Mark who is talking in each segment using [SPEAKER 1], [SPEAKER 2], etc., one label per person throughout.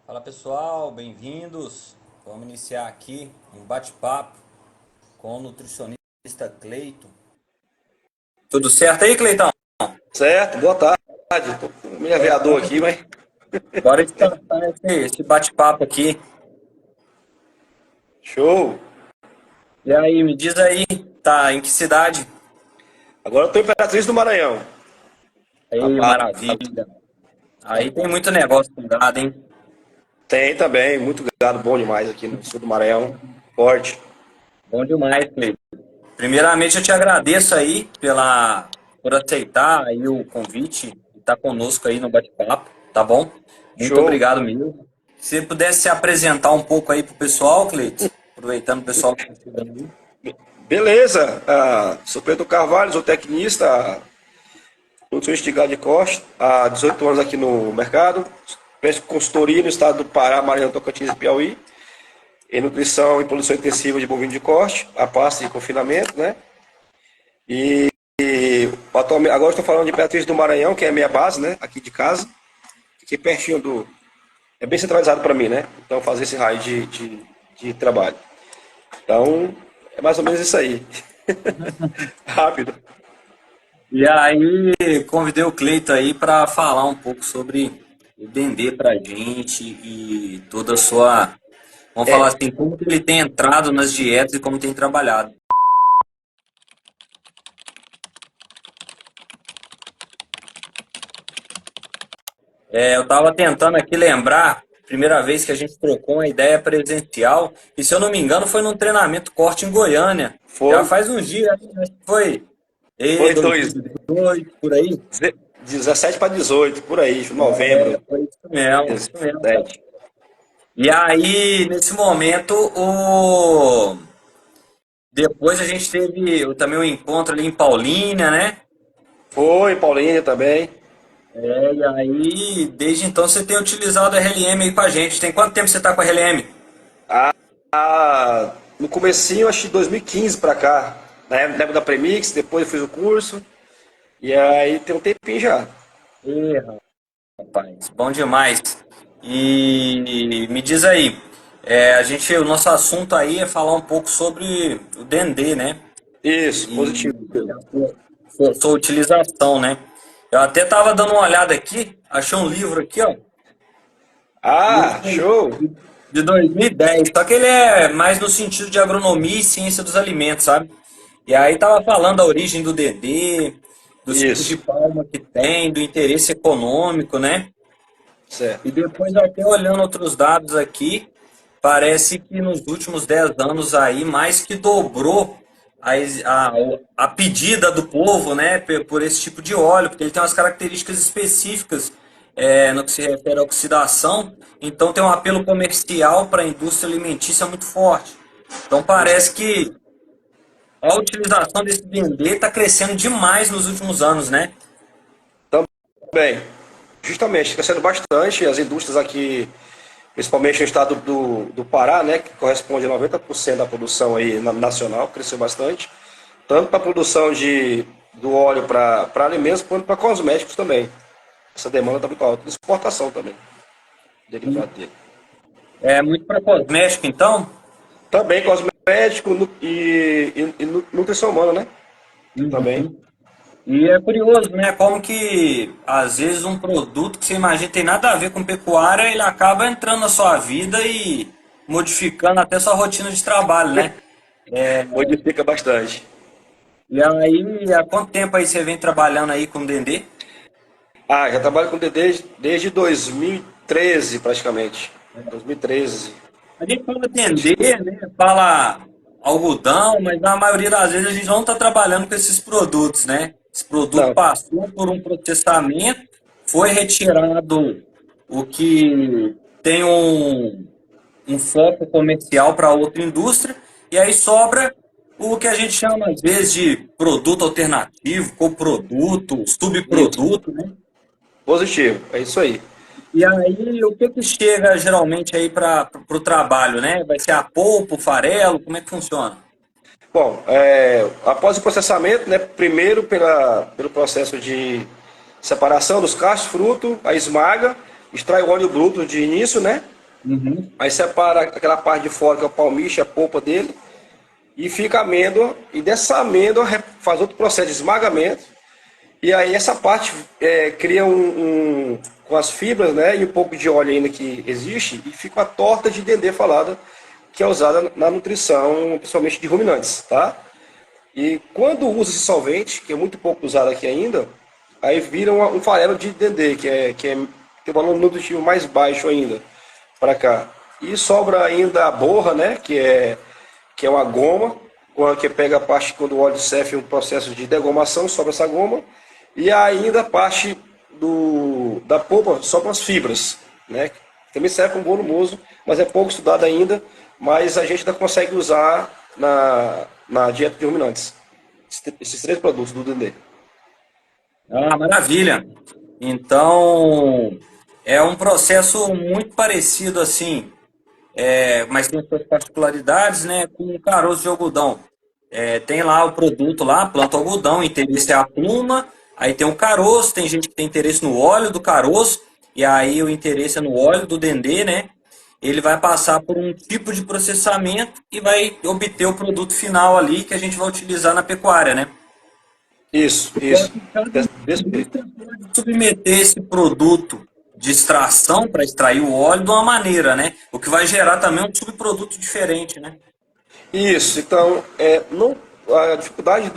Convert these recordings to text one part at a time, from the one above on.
[SPEAKER 1] Fala pessoal, bem-vindos. Vamos iniciar aqui um bate-papo com o nutricionista Cleiton. Tudo certo aí, Cleitão?
[SPEAKER 2] Certo, boa tarde. Tô com o meu aviador aqui, mas.
[SPEAKER 1] Bora descansar esse bate-papo aqui.
[SPEAKER 2] Show!
[SPEAKER 1] E aí, me diz aí, tá em que cidade?
[SPEAKER 2] Agora eu tô em Imperatriz do Maranhão.
[SPEAKER 1] Aí,
[SPEAKER 2] A-
[SPEAKER 1] maravilha. Aí tem muito negócio com gado, hein?
[SPEAKER 2] Tem também, muito gado bom demais aqui no sul do Maranhão. Forte.
[SPEAKER 1] Bom demais, Cleiton. Primeiramente, eu te agradeço aí por aceitar aí o convite e estar conosco aí no bate-papo, tá bom? Muito
[SPEAKER 2] Show!
[SPEAKER 1] obrigado mesmo. Se você pudesse se apresentar um pouco aí pro pessoal, Cleiton, aproveitando o pessoal que está chegando aí.
[SPEAKER 2] Beleza, sou Pedro Carvalho, sou tecnista, nutricionista de gado de corte, há 18 anos aqui no mercado. Presto consultoria no estado do Pará, Maranhão, Tocantins e Piauí, em nutrição e produção intensiva de bovino de corte, a parte de confinamento, né? E atualmente, agora estou falando de Imperatriz do Maranhão, que é a minha base, né? Aqui de casa, aqui pertinho do. É bem centralizado para mim, né? Então, fazer esse raio de trabalho. Então, é mais ou menos isso aí. Rápido.
[SPEAKER 1] E aí, convidei o Cleiton aí para falar um pouco sobre o Dendê pra gente e toda a sua, vamos falar
[SPEAKER 2] É,
[SPEAKER 1] assim, como que ele tem entrado nas dietas e como tem trabalhado. Eu estava tentando aqui lembrar, primeira vez que a gente trocou uma ideia presencial, e se eu não me engano foi num treinamento corte em Goiânia. Já
[SPEAKER 2] foi,
[SPEAKER 1] faz uns dias, acho que foi
[SPEAKER 2] foi
[SPEAKER 1] 2018, por aí.
[SPEAKER 2] 17 para 18, por aí, novembro.
[SPEAKER 1] Foi isso mesmo, cara.
[SPEAKER 2] 17.
[SPEAKER 1] E aí, nesse momento, depois a gente teve também um encontro ali em Paulínia, né?
[SPEAKER 2] Foi, Paulinha também.
[SPEAKER 1] E aí, desde então você tem utilizado a RLM aí com a gente. Tem quanto tempo você está com a RLM?
[SPEAKER 2] No comecinho, acho que 2015 para cá. Na época da Premix, depois eu fiz o curso. E aí tem um tempinho já.
[SPEAKER 1] Ih, rapaz, bom demais. E me diz aí, o nosso assunto aí é falar um pouco sobre o Dendê, né?
[SPEAKER 2] Isso,
[SPEAKER 1] E
[SPEAKER 2] positivo.
[SPEAKER 1] sua utilização, né? Eu até tava dando uma olhada aqui, achei um livro aqui, ó,
[SPEAKER 2] Ah,
[SPEAKER 1] livro
[SPEAKER 2] show!
[SPEAKER 1] de 2010, só que ele é mais no sentido de agronomia e ciência dos alimentos, sabe? E aí tava falando da origem do Dendê, dos tipos de
[SPEAKER 2] Isso,
[SPEAKER 1] palma que tem, do interesse econômico, né? E
[SPEAKER 2] certo.
[SPEAKER 1] depois até olhando outros dados aqui, parece que nos últimos 10 anos aí mais que dobrou a, a pedida do povo, né, por esse tipo de óleo, porque ele tem umas características específicas no que se refere à oxidação, então tem um apelo comercial para a indústria alimentícia muito forte. Então parece que a utilização desse dendê está crescendo demais nos últimos anos, né?
[SPEAKER 2] Também, justamente, crescendo bastante as indústrias aqui, principalmente no estado do Pará, né, que corresponde a 90% da produção aí nacional, cresceu bastante, tanto para a produção do óleo para alimentos, quanto para cosméticos também. Essa demanda está muito alta, exportação também, derivado dele.
[SPEAKER 1] É muito para cosmético, então.
[SPEAKER 2] Também cosmético e nutrição humana, né? Também.
[SPEAKER 1] Uhum. E é curioso, né? Como que às vezes um produto que você imagina tem nada a ver com pecuária, ele acaba entrando na sua vida e modificando até sua rotina de trabalho, né?
[SPEAKER 2] Modifica bastante.
[SPEAKER 1] E aí, há quanto tempo aí você vem trabalhando aí com o Dendê?
[SPEAKER 2] Já trabalho com DD desde 2013, praticamente. 2013.
[SPEAKER 1] A gente fala Dendê, né? Fala algodão, mas na maioria das vezes a gente não está trabalhando com esses produtos, né? Esse produto
[SPEAKER 2] Não,
[SPEAKER 1] passou por um processamento, foi retirado o que tem um foco comercial para outra indústria, e aí sobra o que a gente chama às vezes de produto alternativo, coproduto,
[SPEAKER 2] isso.
[SPEAKER 1] subproduto, né?
[SPEAKER 2] Positivo, é isso aí.
[SPEAKER 1] E aí o que que chega geralmente aí para o trabalho, né? Vai ser a polpa, o farelo, como é que funciona?
[SPEAKER 2] Bom, após o processamento, né, primeiro pelo processo de separação dos cachos, fruto, a esmaga, extrai o óleo bruto de início, né?
[SPEAKER 1] Uhum.
[SPEAKER 2] Aí separa aquela parte de fora, que é o palmito, a polpa dele, e fica a amêndoa, e dessa amêndoa faz outro processo de esmagamento, e aí essa parte cria com as fibras, né, e um pouco de óleo ainda que existe, e fica uma torta de dendê falada, que é usada na nutrição, principalmente de ruminantes, tá? E quando usa esse solvente, que é muito pouco usado aqui ainda, aí vira um farelo de dendê, tem um valor nutritivo mais baixo ainda para cá. E sobra ainda a borra, né, que é uma goma, que pega a parte quando o óleo serve um processo de degomação, sobra essa goma, e ainda a parte da polpa sobram as fibras, né, que também serve como volumoso, mas é pouco estudado ainda, mas a gente ainda consegue usar na dieta de ruminantes. Esses três produtos do Dendê.
[SPEAKER 1] Ah, maravilha. Então, é um processo muito parecido assim, mas tem suas particularidades, né, com o caroço de algodão. Tem lá o produto lá, planta algodão, interesse é a pluma, aí tem o caroço, tem gente que tem interesse no óleo do caroço, e aí o interesse é no óleo do dendê, né? Ele vai passar por um tipo de processamento e vai obter o produto final ali que a gente vai utilizar na pecuária, né?
[SPEAKER 2] Isso,
[SPEAKER 1] Só
[SPEAKER 2] isso.
[SPEAKER 1] que cada
[SPEAKER 2] Desse jeito.
[SPEAKER 1] indústria pode submeter esse produto de extração para extrair o óleo de uma maneira, né? O que vai gerar também um subproduto diferente, né?
[SPEAKER 2] Isso, então, não, a dificuldade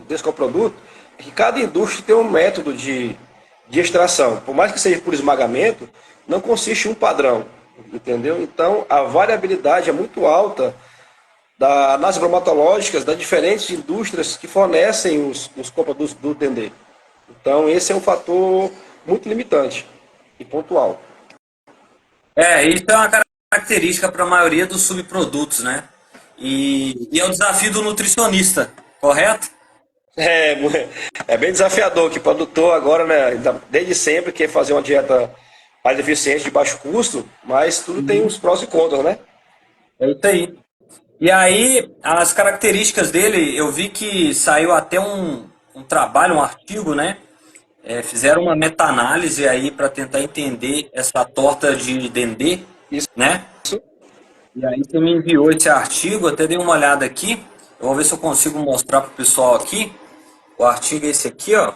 [SPEAKER 2] desse coproduto é que cada indústria tem um método de extração. Por mais que seja por esmagamento, não consiste em um padrão, entendeu? Então, a variabilidade é muito alta nas bromatológicas das diferentes indústrias que fornecem os coprodutos do Dendê. Então, esse é um fator muito limitante e pontual.
[SPEAKER 1] Isso é uma característica para a maioria dos subprodutos, né? E é o desafio do nutricionista, correto?
[SPEAKER 2] É, é bem desafiador que produtor agora, né, desde sempre quer fazer uma dieta mais eficiente, de baixo custo, mas tudo tem os prós e contras, né?
[SPEAKER 1] É isso aí. E aí, as características dele, eu vi que saiu até um trabalho, um artigo, né? Fizeram uma meta-análise aí para tentar entender essa torta de dendê,
[SPEAKER 2] Isso,
[SPEAKER 1] né? E aí você me enviou esse artigo, até dei uma olhada aqui. Eu vou ver se eu consigo mostrar para o pessoal aqui. O artigo é esse aqui, ó,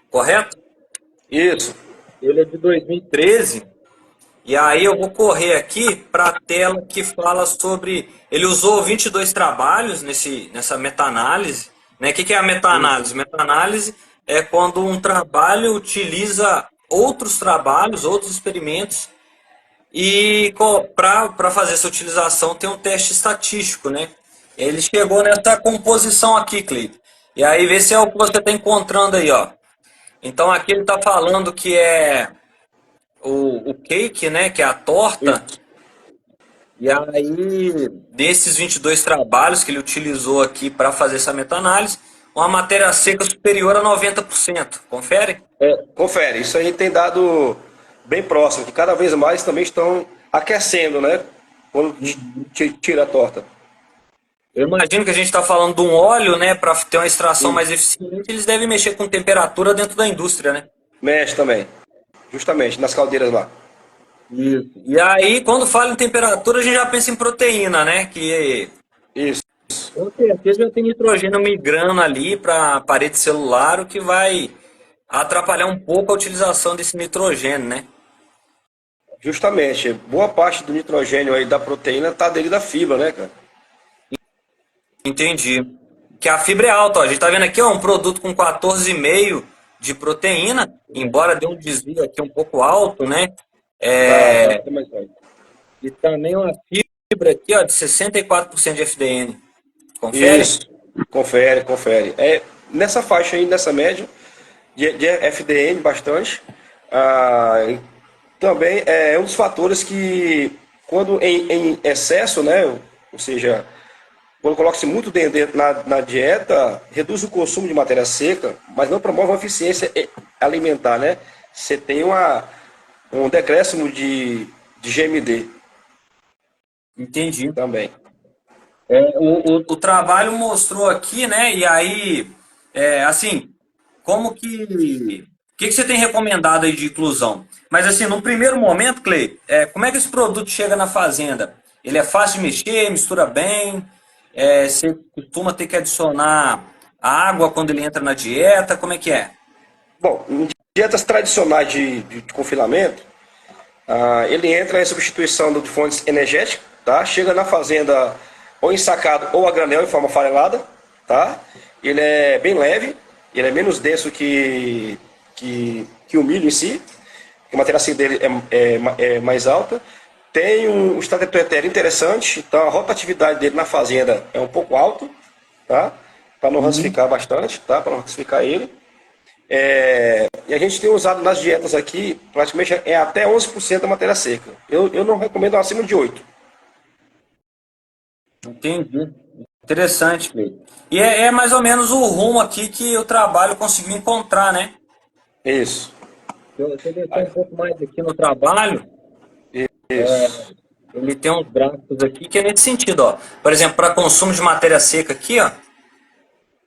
[SPEAKER 1] correto?
[SPEAKER 2] isso,
[SPEAKER 1] Ele é de 2013. E aí eu vou correr aqui para a tela que fala sobre. Ele usou 22 trabalhos nessa meta-análise. Né? O que é a
[SPEAKER 2] isso.
[SPEAKER 1] meta-análise? Meta-análise é quando um trabalho utiliza outros trabalhos, outros experimentos, e para fazer essa utilização tem um teste estatístico, né? Ele chegou nessa composição aqui, Cleiton. E aí vê se é o que você está encontrando aí, ó. Então aqui ele está falando que é o cake, né? Que é a torta.
[SPEAKER 2] Isso.
[SPEAKER 1] E aí, desses 22 trabalhos que ele utilizou aqui para fazer essa meta-análise, uma matéria seca superior a 90%. Confere?
[SPEAKER 2] Confere, isso aí tem dado bem próximo, que cada vez mais também estão aquecendo, né? Quando tira a torta.
[SPEAKER 1] Eu imagino que a gente está falando de um óleo, né? Para ter uma extração mais eficiente, eles devem mexer com temperatura dentro da indústria, né?
[SPEAKER 2] Mexe também, justamente, nas caldeiras lá.
[SPEAKER 1] Isso. E aí, quando fala em temperatura, a gente já pensa em proteína, né? Que
[SPEAKER 2] Isso,
[SPEAKER 1] com certeza já tem nitrogênio migrando ali para a parede celular, o que vai atrapalhar um pouco a utilização desse nitrogênio, né?
[SPEAKER 2] justamente. Boa parte do nitrogênio aí da proteína tá dele da fibra, né, cara?
[SPEAKER 1] Entendi. Que a fibra é alta, ó. A gente tá vendo aqui, ó, um produto com 14,5 de proteína, embora dê um desvio aqui um pouco alto, né?
[SPEAKER 2] Tá
[SPEAKER 1] É,
[SPEAKER 2] até mais alto.
[SPEAKER 1] e também uma fibra aqui, ó, de 64% de FDN. Confere?
[SPEAKER 2] Isso, confere, confere. Nessa faixa aí, nessa média, de FDN bastante. E também é um dos fatores que, quando em excesso, né, ou seja, quando coloca-se muito dendê na dieta, reduz o consumo de matéria seca, mas não promove uma eficiência alimentar, né? Você tem um decréscimo de GMD
[SPEAKER 1] Entendi.
[SPEAKER 2] também.
[SPEAKER 1] O trabalho mostrou aqui, né? E aí, assim, como que que você tem recomendado aí de inclusão? Mas assim, no primeiro momento, Clay, como é que esse produto chega na fazenda? Ele é fácil de mexer, mistura bem? Você costuma ter que adicionar água quando ele entra na dieta? Como é que é?
[SPEAKER 2] Bom, em dietas tradicionais de confinamento, ele entra em substituição de fontes energéticas, tá? Chega na fazenda ou ensacado ou a granel em forma farelada, tá? Ele é bem leve, ele é menos denso que o milho em si, a matéria seca dele é mais alta. Tem um estado etéreo interessante, então a rotatividade dele na fazenda é um pouco alta, tá? Para não
[SPEAKER 1] Uhum.
[SPEAKER 2] rancificar bastante, tá? Para não rancificar ele. E a gente tem usado nas dietas aqui, praticamente é até 11% da matéria seca. Eu não recomendo acima de 8.
[SPEAKER 1] Entendi. Interessante, Clay. E é mais ou menos o rumo aqui que o trabalho conseguiu encontrar, né?
[SPEAKER 2] Isso.
[SPEAKER 1] Se eu descer um pouco mais aqui no trabalho,
[SPEAKER 2] Isso.
[SPEAKER 1] ele tem uns gráficos aqui que é nesse sentido, ó. Por exemplo, para consumo de matéria seca aqui, ó,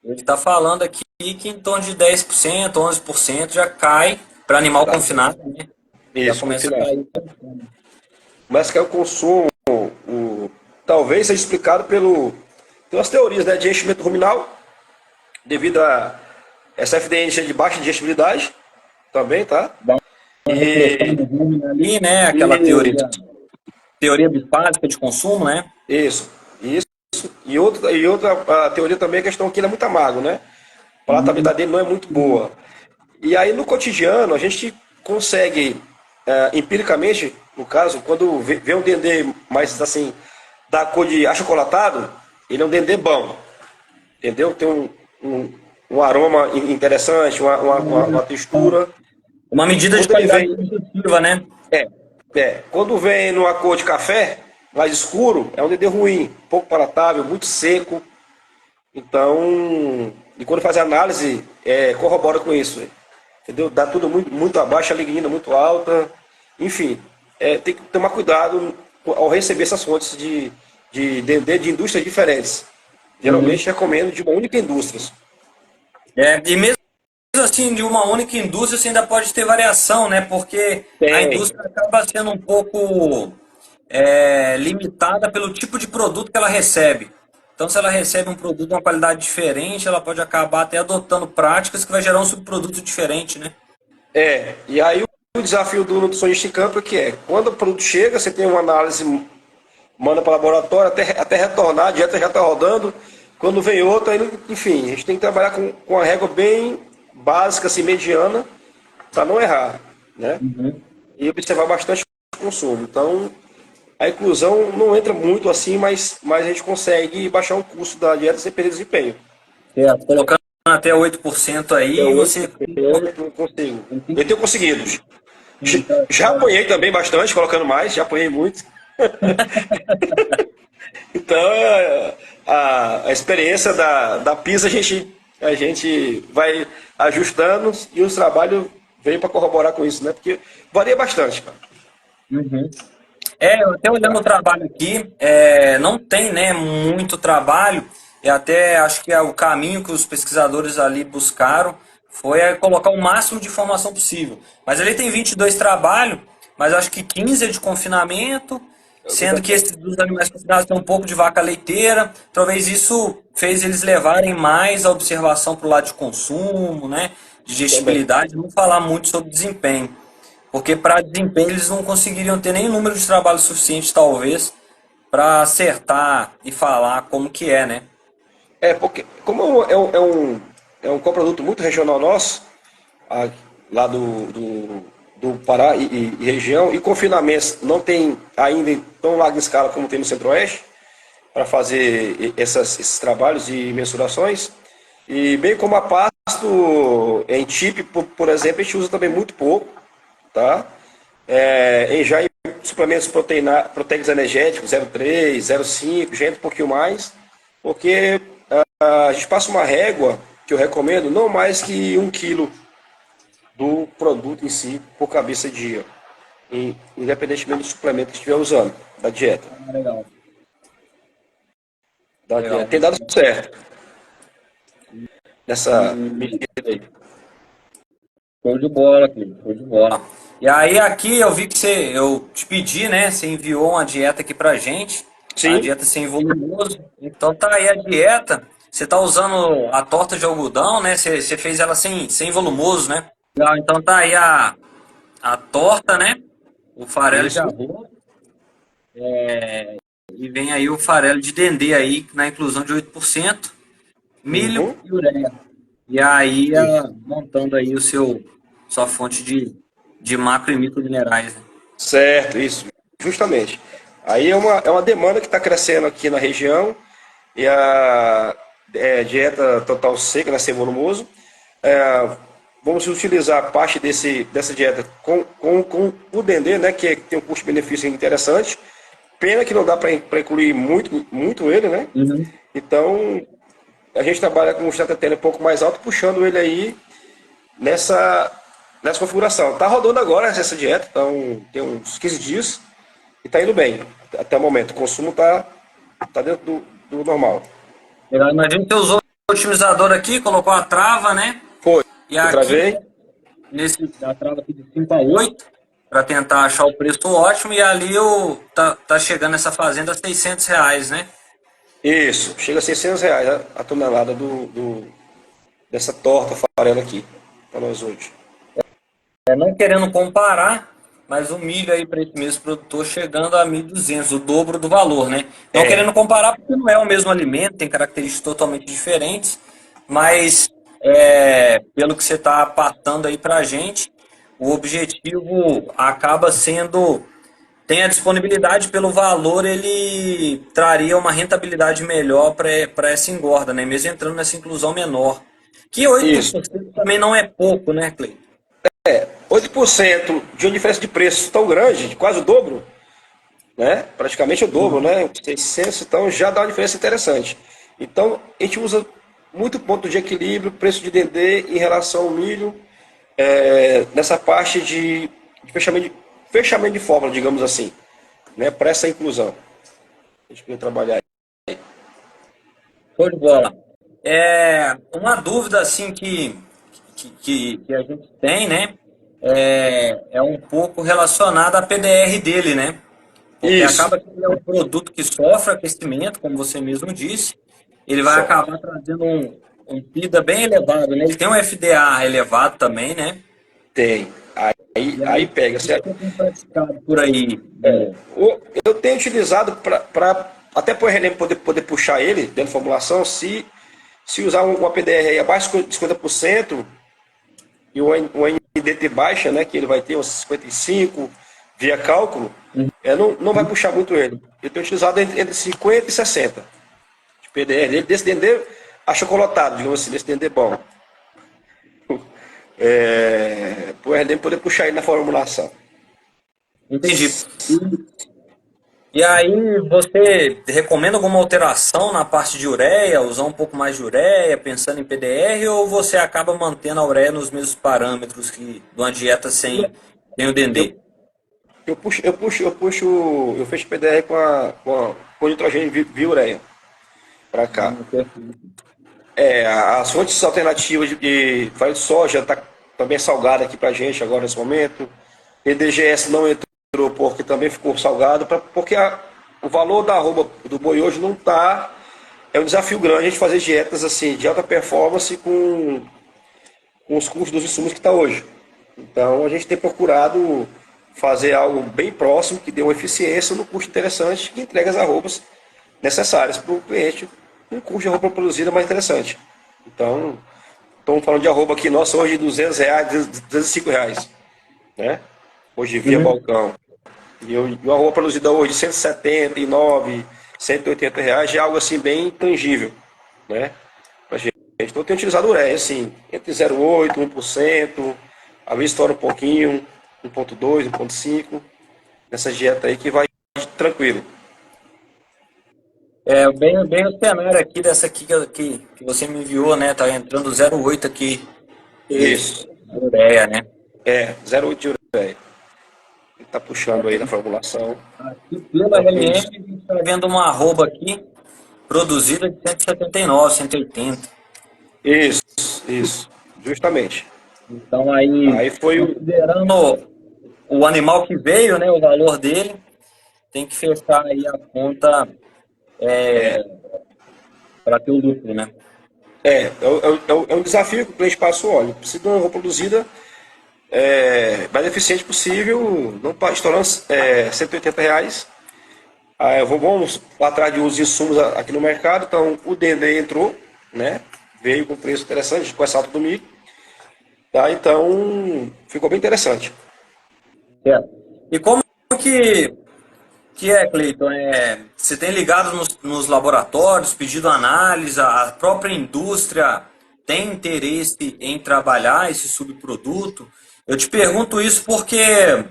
[SPEAKER 1] ele está falando aqui que em torno de 10%, 11% já cai para animal
[SPEAKER 2] Tá.
[SPEAKER 1] confinado, né? Já
[SPEAKER 2] Isso,
[SPEAKER 1] começa a
[SPEAKER 2] confinado.
[SPEAKER 1] cair.
[SPEAKER 2] Mas que é o consumo, talvez seja explicado pelas teorias, né, de enchimento ruminal, devido a essa FDN de baixa digestibilidade, também, tá?
[SPEAKER 1] Dá uma repressão
[SPEAKER 2] E,
[SPEAKER 1] no rumen ali, né? Aquela
[SPEAKER 2] e
[SPEAKER 1] teoria bifásica de consumo, né?
[SPEAKER 2] isso, isso. E outra a teoria também é a questão que ele é muito amargo, né? A palatabilidade dele não é muito boa. E aí no cotidiano a gente consegue, empiricamente, no caso, quando vê um dendê mais assim, da cor de achocolatado, ele é um dendê bom, entendeu? Tem um aroma interessante, uma textura.
[SPEAKER 1] Uma medida de
[SPEAKER 2] Quando ele
[SPEAKER 1] qualidade
[SPEAKER 2] vem,
[SPEAKER 1] positiva, né?
[SPEAKER 2] é, quando vem numa cor de café, mais escuro, é um dendê ruim, pouco palatável, muito seco. Então, e quando faz a análise, corrobora com isso. Entendeu? Dá tudo muito, muito abaixo, a lignina muito alta. Enfim, tem que tomar cuidado ao receber essas fontes de indústrias diferentes.
[SPEAKER 1] Uhum.
[SPEAKER 2] Geralmente recomendo de uma única indústria.
[SPEAKER 1] E mesmo assim, de uma única indústria, você ainda pode ter variação, né? Porque a
[SPEAKER 2] Tem.
[SPEAKER 1] indústria acaba sendo um pouco limitada pelo tipo de produto que ela recebe. Então, se ela recebe um produto de uma qualidade diferente, ela pode acabar até adotando práticas que vai gerar um subproduto diferente, né?
[SPEAKER 2] E aí o desafio do nutricionista em campo é que quando o produto chega, você tem uma análise, manda para o laboratório, até retornar, a dieta já está rodando. Quando vem outra, enfim, a gente tem que trabalhar com uma régua bem básica, assim, mediana, para não errar, né?
[SPEAKER 1] Uhum.
[SPEAKER 2] E observar bastante o consumo. Então, a inclusão não entra muito assim, mas a gente consegue baixar o custo da dieta sem perder desempenho.
[SPEAKER 1] Certo. Colocando até 8%
[SPEAKER 2] Até
[SPEAKER 1] aí,
[SPEAKER 2] hoje,
[SPEAKER 1] você.
[SPEAKER 2] eu consigo. Eu tenho conseguido. Já
[SPEAKER 1] Então,
[SPEAKER 2] apanhei também bastante, colocando mais, já apanhei muito. Então, a experiência da PISA a gente vai ajustando e os trabalhos vêm para corroborar com isso, né? Porque varia bastante, cara.
[SPEAKER 1] uhum. Eu até olhando o trabalho aqui, não tem, né, muito trabalho, e até acho que o caminho que os pesquisadores ali buscaram foi colocar o máximo de informação possível. Mas ali tem 22 trabalhos, mas acho que 15 é de confinamento, sendo que esses dos animais confinados tem um pouco de vaca leiteira. Talvez isso fez eles levarem mais a observação para o lado de consumo, né, de
[SPEAKER 2] Também.
[SPEAKER 1] digestibilidade, não falar muito sobre desempenho. Porque para desempenho eles não conseguiriam ter nem número de trabalho suficiente, talvez, para acertar e falar como que é, né?
[SPEAKER 2] Porque como é um coproduto muito regional nosso, a- lá do Pará e região, e confinamentos não tem ainda em tão larga escala como tem no Centro-Oeste, para fazer esses trabalhos de mensurações. E bem como a pasto em TIP, por exemplo, a gente usa também muito pouco, tá? Já em suplementos proteicos energéticos, 0,3, 0,5, já entra um pouquinho mais, porque a gente passa uma régua, que eu recomendo, não mais que 1 quilo do produto em si por cabeça de dia, independentemente do suplemento que estiver usando, da dieta.
[SPEAKER 1] Ah, legal,
[SPEAKER 2] Da dieta.
[SPEAKER 1] legal.
[SPEAKER 2] Tem dado certo nessa
[SPEAKER 1] E,
[SPEAKER 2] medida aí.
[SPEAKER 1] Show de bola, Cleiton, show de bola. E aí aqui eu vi que eu te pedi, né? Você enviou uma dieta aqui pra gente, a
[SPEAKER 2] Sim.
[SPEAKER 1] dieta sem volumoso. Então tá aí a dieta. Você tá usando a torta de algodão, né? Você fez ela sem volumoso, né? Legal, então tá aí a torta, né? O farelo de
[SPEAKER 2] Isso.
[SPEAKER 1] arroz e vem aí o farelo de dendê aí na inclusão de 8%, milho
[SPEAKER 2] Uhum.
[SPEAKER 1] e ureia. E aí,
[SPEAKER 2] Isso.
[SPEAKER 1] montando aí sua fonte de macro e microminerais, né?
[SPEAKER 2] Certo, isso. Justamente. Aí é uma demanda que está crescendo aqui na região e a dieta total seca, né, sem volumoso. É, vamos utilizar parte dessa dieta com o dendê, né, que tem um custo-benefício interessante. Pena que não dá para incluir muito, muito ele, né?
[SPEAKER 1] Uhum.
[SPEAKER 2] Então, a gente trabalha com um estratégia um pouco mais alto, puxando ele aí nessa, nessa configuração. Tá rodando agora essa dieta, então tem uns 15 dias e tá indo bem até o momento. O consumo tá dentro do normal.
[SPEAKER 1] Eu imagino que você usou o otimizador aqui, colocou a trava, né?
[SPEAKER 2] Foi.
[SPEAKER 1] E
[SPEAKER 2] Eu
[SPEAKER 1] aqui,
[SPEAKER 2] travei.
[SPEAKER 1] a trava aqui de 5 a 8 para tentar achar o preço ótimo. E ali tá chegando essa fazenda a R$ 600, né?
[SPEAKER 2] Isso. Chega a R$ 600 a tonelada dessa torta farela aqui para nós hoje.
[SPEAKER 1] Não querendo comparar, mas o milho aí para esse mesmo produtor chegando a 1.200, o dobro do valor, né? Não
[SPEAKER 2] É.
[SPEAKER 1] querendo comparar porque não é o mesmo alimento, tem características totalmente diferentes, mas pelo que você está passando aí para a gente, o objetivo acaba sendo, tem a disponibilidade pelo valor, ele traria uma rentabilidade melhor para essa engorda, né? Mesmo entrando nessa inclusão menor. Que oito
[SPEAKER 2] Isso.
[SPEAKER 1] por cento também não é pouco, né, Cleiton?
[SPEAKER 2] 8% de uma diferença de preço tão grande, quase o dobro, né? Praticamente o dobro, né? 600, então já dá uma diferença interessante. Então, a gente usa muito ponto de equilíbrio, preço de dendê em relação ao milho, nessa parte de fechamento de fórmula, digamos assim, né? Para essa inclusão. A gente precisa trabalhar.
[SPEAKER 1] Show de bola. Uma dúvida assim que a gente tem, né? É um pouco relacionada à PDR dele, né? Porque
[SPEAKER 2] Isso,
[SPEAKER 1] acaba que ele é um produto que sofre aquecimento, como você mesmo disse. Ele vai
[SPEAKER 2] sofre.
[SPEAKER 1] acabar trazendo um PIDA bem elevado, né? Ele tem um FDA elevado também, né?
[SPEAKER 2] Tem. Aí,
[SPEAKER 1] E
[SPEAKER 2] aí
[SPEAKER 1] aí,
[SPEAKER 2] pega,
[SPEAKER 1] o que
[SPEAKER 2] certo?
[SPEAKER 1] você tem praticado por aí?
[SPEAKER 2] Eu tenho utilizado para até para o RLM poder puxar ele dentro da formulação, se usar uma PDR aí abaixo de 50% e o NDT baixa, né, que ele vai ter uns 55 via cálculo, não vai puxar muito ele. Eu tenho utilizado entre 50 e 60 de PDR dele, desse dendê achocolatado, digamos assim, desse dendê bom. Para o RLM poder puxar ele na formulação.
[SPEAKER 1] Entendi. E aí, você recomenda alguma alteração na parte de ureia, usar um pouco mais de ureia, pensando em PDR, ou você acaba mantendo a ureia nos mesmos parâmetros que de uma dieta sem o
[SPEAKER 2] Eu,
[SPEAKER 1] dendê?
[SPEAKER 2] eu fecho PDR com nitrogênio via ureia para cá.
[SPEAKER 1] Perfeito.
[SPEAKER 2] As fontes alternativas de farelo de soja está também salgada aqui para a gente agora nesse momento. PDGS não entrou porque também ficou salgado, porque o valor da arroba do boi hoje não está. É um desafio grande a gente fazer dietas assim de alta performance com os custos dos insumos que está hoje. Então a gente tem procurado fazer algo bem próximo, que dê uma eficiência no custo interessante, que entregue as arrobas necessárias para o cliente, um custo de arroba produzida mais interessante. Então, estamos falando de arroba aqui, nossa, hoje R$ 200, R$ 205, né? Hoje via
[SPEAKER 1] Uhum.
[SPEAKER 2] balcão. E uma arroba produzida hoje de R$ 179, R$ 180, já é algo assim bem tangível, né? Pra gente. Então, eu tenho utilizado ureia, assim, entre 0,8%, 1%, às vezes estoura um pouquinho, 1,2%, 1,5%, nessa dieta aí que vai tranquilo.
[SPEAKER 1] Bem o cenário aqui dessa aqui que você me enviou, né? Tá entrando 0,8 aqui de
[SPEAKER 2] Isso.
[SPEAKER 1] ureia, né?
[SPEAKER 2] 0,8 de ureia. Ele tá puxando aí na formulação.
[SPEAKER 1] Aqui pela
[SPEAKER 2] Tranquilo.
[SPEAKER 1] RLM, a gente está vendo uma arroba aqui produzida de 179, 180.
[SPEAKER 2] Isso, isso. Justamente.
[SPEAKER 1] Então aí,
[SPEAKER 2] Aí foi o.
[SPEAKER 1] considerando o animal que veio, né, o valor dele, tem que fechar aí a conta para ter o lucro, né?
[SPEAKER 2] É um desafio que o cliente passou, olha, precisa de uma roupa produzida mais eficiente possível, não está estourando R$ 180. Aí vamos lá atrás de uns insumos aqui no mercado, então o Dendê entrou, né? Veio com preço interessante, com essa alta do milho, tá? Então ficou bem interessante.
[SPEAKER 1] Certo. E como que, que é, Cleiton? Você tem ligado nos laboratórios, pedido análise, a própria indústria tem interesse em trabalhar esse subproduto? Eu te pergunto isso porque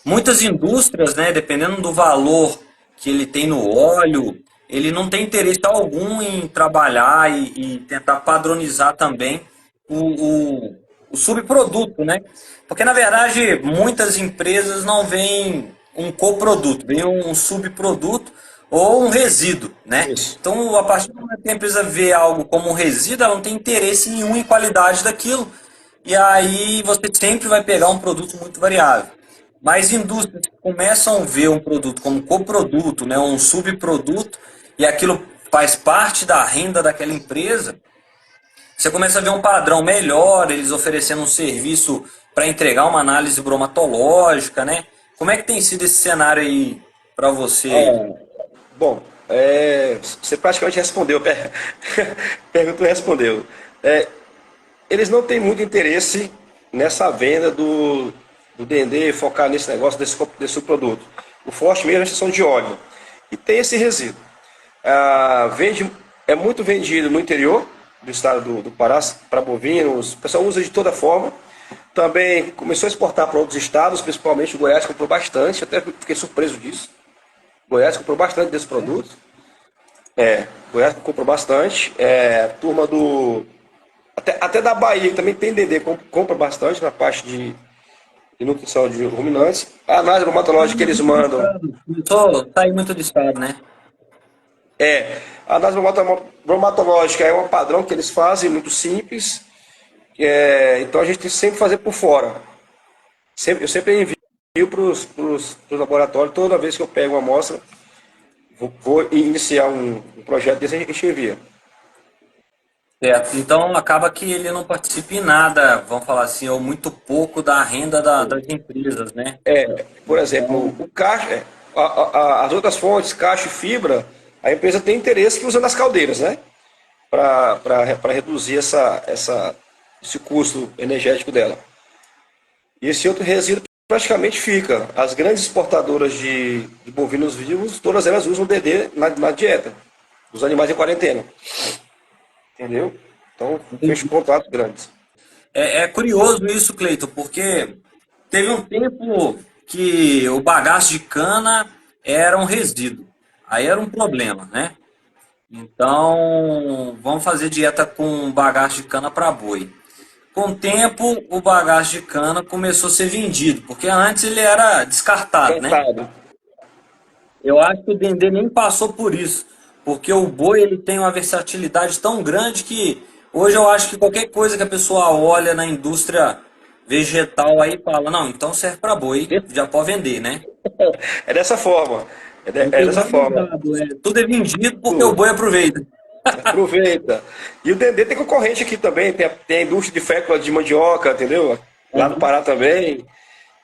[SPEAKER 1] muitas indústrias, né, dependendo do valor que ele tem no óleo, ele não tem interesse algum em trabalhar e tentar padronizar também o subproduto, né? Porque na verdade muitas empresas não veem um coproduto, vem um subproduto ou um resíduo, né?
[SPEAKER 2] Isso.
[SPEAKER 1] Então, a partir do momento que a empresa vê algo como um resíduo, ela não tem interesse nenhum em qualidade daquilo, e aí você sempre vai pegar um produto muito variável. Mas indústrias que começam a ver um produto como coproduto, né, um subproduto, e aquilo faz parte da renda daquela empresa, você começa a ver um padrão melhor, eles oferecendo um serviço para entregar uma análise bromatológica, né? Como é que tem sido esse cenário aí para você aí?
[SPEAKER 2] Bom, você praticamente respondeu, perguntou e respondeu. É, eles não têm muito interesse nessa venda do Dendê, focar nesse negócio desse produto. O forte mesmo é a extração de óleo. E tem esse resíduo. É muito vendido no interior do estado do Pará para bovinos. O pessoal usa de toda forma. Também começou a exportar para outros estados, principalmente o Goiás comprou bastante, até fiquei surpreso disso. Goiás comprou bastante desse produto. Goiás comprou bastante. Turma do. Até da Bahia, que também tem Dendê, compra bastante na parte de nutrição de ruminantes. A análise bromatológica que eles mandam.
[SPEAKER 1] Começou a sair muito do estado, né?
[SPEAKER 2] A análise bromatológica é um padrão que eles fazem, muito simples. Então a gente tem que sempre fazer por fora. Eu sempre envio para os laboratórios, toda vez que eu pego uma amostra, vou iniciar um projeto desse, a gente envia.
[SPEAKER 1] Certo. Então acaba que ele não participa em nada, vamos falar assim, ou muito pouco da renda das empresas, né?
[SPEAKER 2] Por exemplo,
[SPEAKER 1] Então,
[SPEAKER 2] o caixa, as outras fontes, caixa e fibra, a empresa tem interesse que usa nas caldeiras, né? Para reduzir esse custo energético dela. E esse outro resíduo praticamente fica. As grandes exportadoras de bovinos vivos, todas elas usam DD na dieta dos animais em quarentena. Entendeu? Então, fecho contratos grandes.
[SPEAKER 1] é curioso isso, Cleiton, porque teve um tempo que o bagaço de cana era um resíduo. Aí era um problema, né? Então, vamos fazer dieta com bagaço de cana para boi. Com o tempo, o bagaço de cana começou a ser vendido, porque antes ele era descartado, né?
[SPEAKER 2] Tratado.
[SPEAKER 1] Eu acho que o Dendê nem passou por isso, porque o boi ele tem uma versatilidade tão grande que hoje eu acho que qualquer coisa que a pessoa olha na indústria vegetal aí fala, não, então serve para boi, já pode vender, né?
[SPEAKER 2] É dessa forma.
[SPEAKER 1] Não
[SPEAKER 2] É
[SPEAKER 1] tem
[SPEAKER 2] dessa
[SPEAKER 1] nada
[SPEAKER 2] forma.
[SPEAKER 1] usado, tudo é vendido porque o boi aproveita.
[SPEAKER 2] Aproveita. E o Dendê tem concorrente aqui também. Tem a indústria de fécula de mandioca, entendeu? Lá no
[SPEAKER 1] Aham.
[SPEAKER 2] Pará também.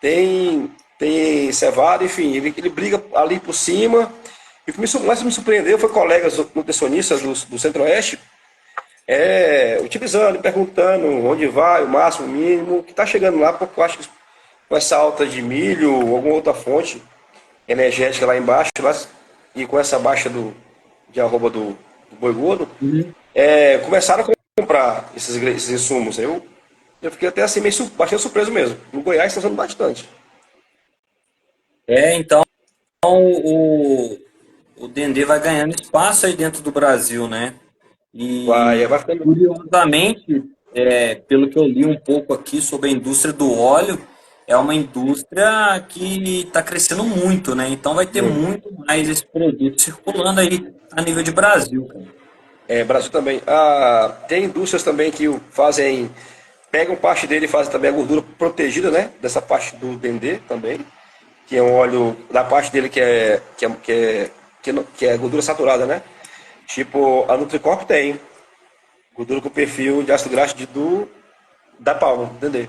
[SPEAKER 2] Tem cevada, enfim. Ele briga ali por cima. E o que mais me surpreendeu foi colegas nutricionistas do Centro-Oeste utilizando, perguntando onde vai, o máximo, o mínimo, que está chegando lá, porque eu acho que com essa alta de milho ou alguma outra fonte energética lá embaixo, e com essa baixa de arroba do boi gordo,
[SPEAKER 1] Uhum.
[SPEAKER 2] começaram a comprar esses insumos. Eu fiquei até assim meio bastante surpreso mesmo. No Goiás está usando bastante.
[SPEAKER 1] Então o Dendê vai ganhando espaço aí dentro do Brasil, né?
[SPEAKER 2] Vai
[SPEAKER 1] E
[SPEAKER 2] ficando.
[SPEAKER 1] curiosamente, pelo que eu li um pouco aqui sobre a indústria do óleo, é uma indústria que está crescendo muito, né? Então vai ter
[SPEAKER 2] Muito.
[SPEAKER 1] muito mais esse produto circulando aí a nível de Brasil, cara.
[SPEAKER 2] Brasil também. Tem indústrias também que fazem pegam parte dele e fazem também a gordura protegida, né? Dessa parte do dendê também, que é um óleo da parte dele que é gordura saturada, né? Tipo, a Nutricorp tem gordura com perfil de ácido graxo da palma, do dendê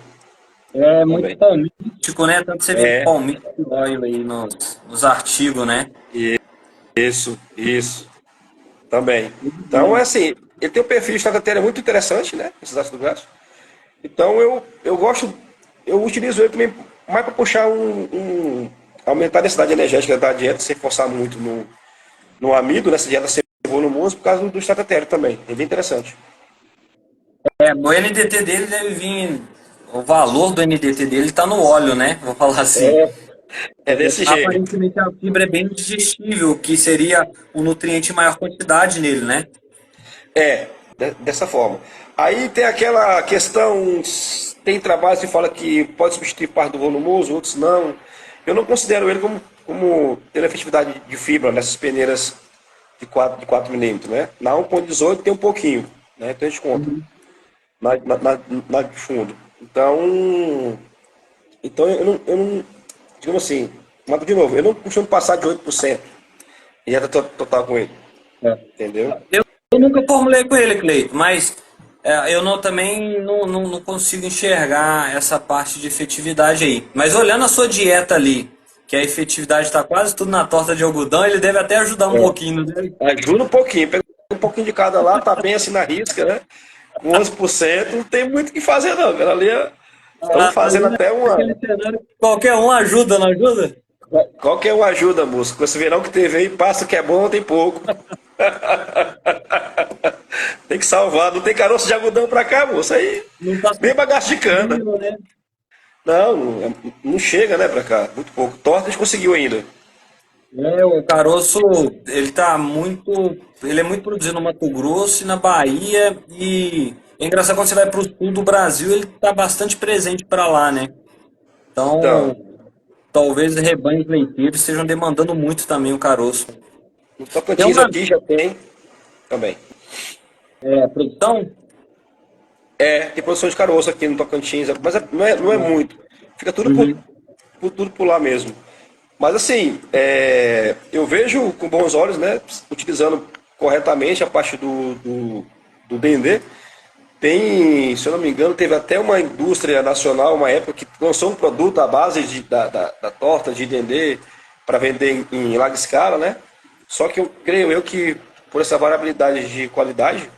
[SPEAKER 1] É muito
[SPEAKER 2] também.
[SPEAKER 1] palmítico, né? Tanto você vê
[SPEAKER 2] É,
[SPEAKER 1] palmítico óleo aí nos artigos, né?
[SPEAKER 2] isso, também.
[SPEAKER 1] Muito
[SPEAKER 2] Então, é
[SPEAKER 1] bom.
[SPEAKER 2] assim, ele tem um perfil de estratégia muito interessante, né? Esses ácidos graxos. Então eu gosto, eu utilizo ele também mais para puxar aumentar a densidade energética da dieta, sem forçar muito no amido, nessa dieta sem volumoso, por causa do estratégia também. É bem interessante.
[SPEAKER 1] É, o NDT dele deve vir. O valor do NDT dele está no óleo, né? Vou falar assim.
[SPEAKER 2] É desse jeito.
[SPEAKER 1] Aparentemente a fibra é bem digestível, que seria o nutriente em maior quantidade nele, né?
[SPEAKER 2] Dessa forma. Aí tem aquela questão, tem trabalhos que fala que pode substituir parte do volumoso, outros não. Eu não considero ele como tendo efetividade de fibra nessas peneiras de 4 milímetros, né? Na 1,18 tem um pouquinho, né? Então a gente conta. Na de fundo. Então eu não, digamos assim, mas de novo, eu não costumo passar de 8% e já tá total com ele, entendeu?
[SPEAKER 1] Eu nunca formulei com ele, Cleito, mas eu também não consigo enxergar essa parte de efetividade aí. Mas olhando a sua dieta ali, que a efetividade está quase tudo na torta de algodão, ele deve até ajudar um pouquinho, né?
[SPEAKER 2] Ajuda um pouquinho, pega um pouquinho de cada lá, tá bem assim na risca, né? Com 11%, não tem muito o que fazer não, cara. Ali estamos
[SPEAKER 1] Ali
[SPEAKER 2] fazendo até
[SPEAKER 1] naquele cenário, qualquer um ajuda, não ajuda?
[SPEAKER 2] qualquer um ajuda, moço. Com esse verão que teve aí, passa que é bom, tem pouco. Tem que salvar, não tem caroço de algodão pra cá, moço. Aí,
[SPEAKER 1] Não está
[SPEAKER 2] nem bagaço de cana.
[SPEAKER 1] possível, né?
[SPEAKER 2] Não chega, né, pra cá. Muito pouco. Torta a gente conseguiu ainda.
[SPEAKER 1] O caroço, ele é muito produzido no Mato Grosso e na Bahia e é engraçado quando você vai para o sul do Brasil, ele está bastante presente para lá, né?
[SPEAKER 2] Então,
[SPEAKER 1] Então, talvez rebanhos leiteiros estejam demandando muito também o caroço.
[SPEAKER 2] no
[SPEAKER 1] Tem
[SPEAKER 2] Tocantins
[SPEAKER 1] uma
[SPEAKER 2] aqui já tem também.
[SPEAKER 1] produção?
[SPEAKER 2] Tem produção de caroço aqui no Tocantins, mas não é muito. Fica
[SPEAKER 1] Uhum.
[SPEAKER 2] tudo por lá mesmo. Mas assim, eu vejo com bons olhos, né, utilizando corretamente a parte do Dendê. Tem, se eu não me engano, teve até uma indústria nacional, uma época, que lançou um produto à base da torta de Dendê para vender em larga escala, né? Só que eu creio que por essa variabilidade de qualidade,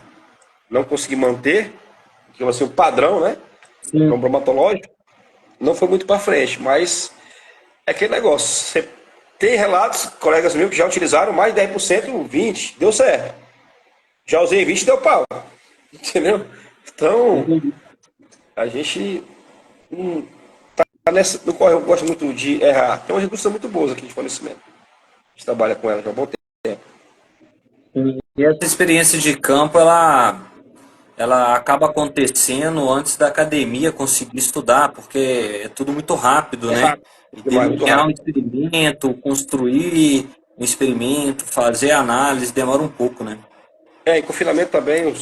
[SPEAKER 2] não consegui manter, digamos assim, o padrão, né?
[SPEAKER 1] Sim.
[SPEAKER 2] Bromatológico, não foi muito para frente, mas é aquele negócio. Você tem relatos, colegas meus que já utilizaram mais de 10%, 20%, deu certo. Já usei 20, deu pau. Entendeu? Então,
[SPEAKER 1] Entendi.
[SPEAKER 2] a gente não tá nessa, no qual eu gosto muito de errar. Tem umas indústrias muito boas aqui de fornecimento. A gente trabalha com elas já há um bom tempo.
[SPEAKER 1] Sim. E essa experiência de campo, ela acaba acontecendo antes da academia conseguir estudar, porque é tudo muito rápido,
[SPEAKER 2] É
[SPEAKER 1] né?
[SPEAKER 2] rápido
[SPEAKER 1] E
[SPEAKER 2] demais, muito
[SPEAKER 1] delinear um
[SPEAKER 2] rápido.
[SPEAKER 1] experimento, construir um experimento, fazer análise, demora um pouco, né?
[SPEAKER 2] Em confinamento também, os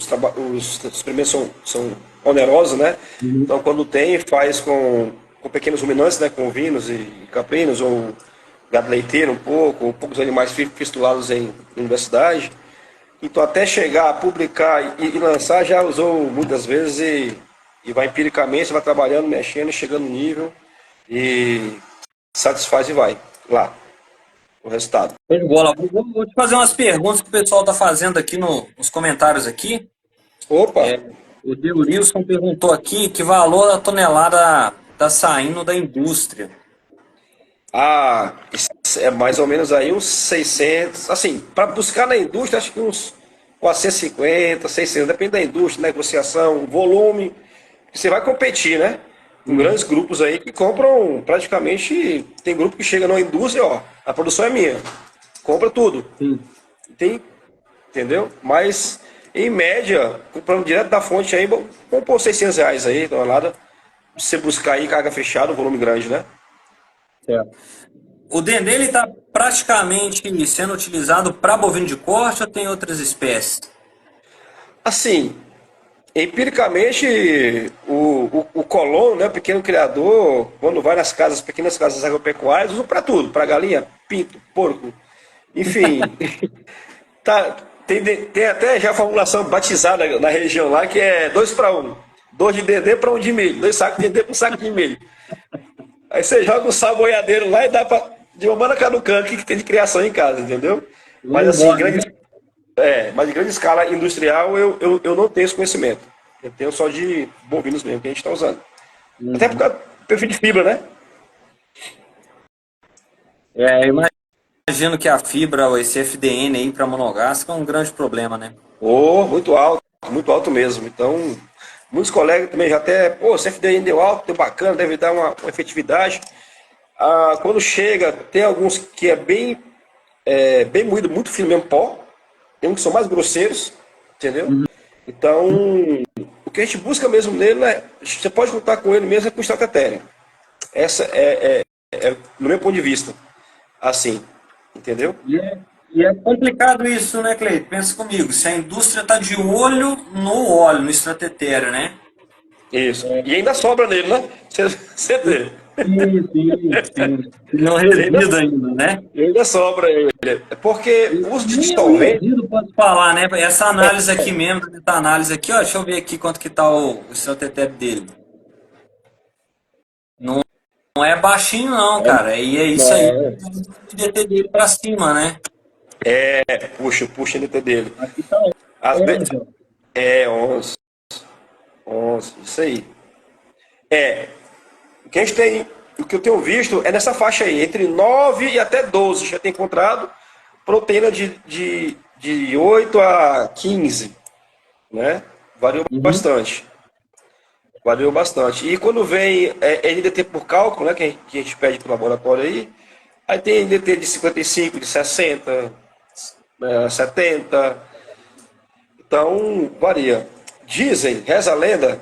[SPEAKER 2] experimentos são onerosos, né?
[SPEAKER 1] Uhum.
[SPEAKER 2] Então, quando tem, faz com pequenos ruminantes, né? Com ovinos e caprinos, ou gado leiteiro um pouco, ou poucos animais fistulados em universidade. Então, até chegar a publicar e lançar, já usou muitas vezes e vai empiricamente, vai trabalhando, mexendo, chegando no nível e satisfaz e vai lá o resultado.
[SPEAKER 1] Show de bola. Vou te fazer umas perguntas que o pessoal está fazendo aqui nos comentários aqui.
[SPEAKER 2] Opa!
[SPEAKER 1] O Deurilson perguntou aqui que valor a tonelada está saindo da indústria.
[SPEAKER 2] Isso é mais ou menos aí uns 600, assim, para buscar na indústria, acho que uns 450, 600, depende da indústria, negociação, volume, que você vai competir, né? Com grandes grupos aí que compram praticamente, tem grupo que chega na indústria, ó, a produção é minha, compra tudo,
[SPEAKER 1] Sim.
[SPEAKER 2] tem, entendeu? Mas, em média, comprando direto da fonte aí, vamos pôr R$ 600 aí, tonelada, pra você buscar aí carga fechada, um volume grande, né?
[SPEAKER 1] Certo. O dendê está praticamente sendo utilizado para bovino de corte ou tem outras espécies?
[SPEAKER 2] Assim, Empiricamente, o colono, né, o pequeno criador, quando vai nas casas, pequenas casas agropecuárias, usa para tudo, para galinha, pinto, porco, enfim. Tá, tem até já a formulação batizada na região lá que é 2 para 1. 2 de dendê para 1 de milho. 2 sacos de dendê para 1 saco de milho. Aí você joga o sal boiadeiro lá e dá pra. De uma mana cá no canto que tem de criação em casa, entendeu? Mas
[SPEAKER 1] Vamos
[SPEAKER 2] assim,
[SPEAKER 1] embora, né?
[SPEAKER 2] mas de grande escala industrial eu não tenho esse conhecimento. Eu tenho só de bovinos mesmo que a gente está usando. Até por
[SPEAKER 1] Uhum.
[SPEAKER 2] causa do perfil de fibra, né?
[SPEAKER 1] Eu imagino que a fibra, ou esse FDN aí para monogástrica é um grande problema, né?
[SPEAKER 2] Oh, muito alto mesmo. Então, muitos colegas também já até, pô, CFDI deu alto, deu bacana, deve dar uma efetividade. Ah, quando chega, tem alguns que bem moído, muito fino mesmo, pó. Tem uns que são mais grosseiros, entendeu? Então, o que a gente busca mesmo nele, né, você pode contar com ele mesmo é com estratégia. Essa no meu ponto de vista, assim, entendeu?
[SPEAKER 1] E é complicado isso, né, Cleito? Pensa comigo, se a indústria está de olho no óleo, no extratetério, né?
[SPEAKER 2] Isso. E ainda sobra nele, né? Você vê.
[SPEAKER 1] Sim. Não
[SPEAKER 2] E ainda,
[SPEAKER 1] resida ainda, né?
[SPEAKER 2] e ainda sobra ele. É porque o uso de
[SPEAKER 1] Nem o
[SPEAKER 2] dissolvente,
[SPEAKER 1] resíduo pode falar, né? Essa análise aqui mesmo, essa análise aqui, ó, deixa eu ver aqui quanto que tá o extratetério dele. Não, não é baixinho não, cara. E é isso aí,
[SPEAKER 2] não,
[SPEAKER 1] o DT dele pra cima, né?
[SPEAKER 2] puxa o NT dele.
[SPEAKER 1] Aqui tá
[SPEAKER 2] Às vezes,
[SPEAKER 1] 11, ó.
[SPEAKER 2] 11, 11, isso aí. O que a gente tem, o que eu tenho visto é nessa faixa aí, entre 9 e até 12. Já tem encontrado proteína de 8 a 15, né? Variou
[SPEAKER 1] Uhum.
[SPEAKER 2] bastante. Variou bastante. E quando vem NDT por cálculo, né, que a gente pede para o laboratório aí tem NDT de 55, de 60, 70. Então, varia. Dizem, reza a lenda,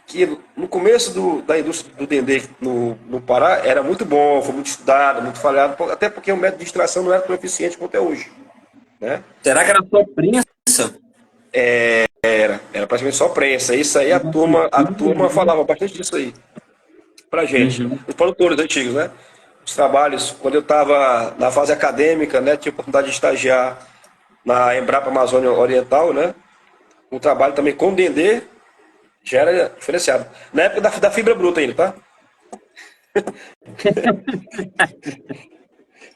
[SPEAKER 2] que no começo da indústria do dendê no Pará era muito bom, foi muito estudado, muito falhado, até porque o método de extração não era tão eficiente quanto é hoje. Né?
[SPEAKER 1] Será que era só prensa?
[SPEAKER 2] Era praticamente só prensa. Isso aí a turma falava bastante disso aí pra gente.
[SPEAKER 1] Uhum.
[SPEAKER 2] Os produtores antigos, né? Os trabalhos, quando eu estava na fase acadêmica, né? Tive a oportunidade de estagiar na Embrapa Amazônia Oriental, né? Um trabalho também com dendê, já era diferenciado. Na época da fibra bruta ainda, tá?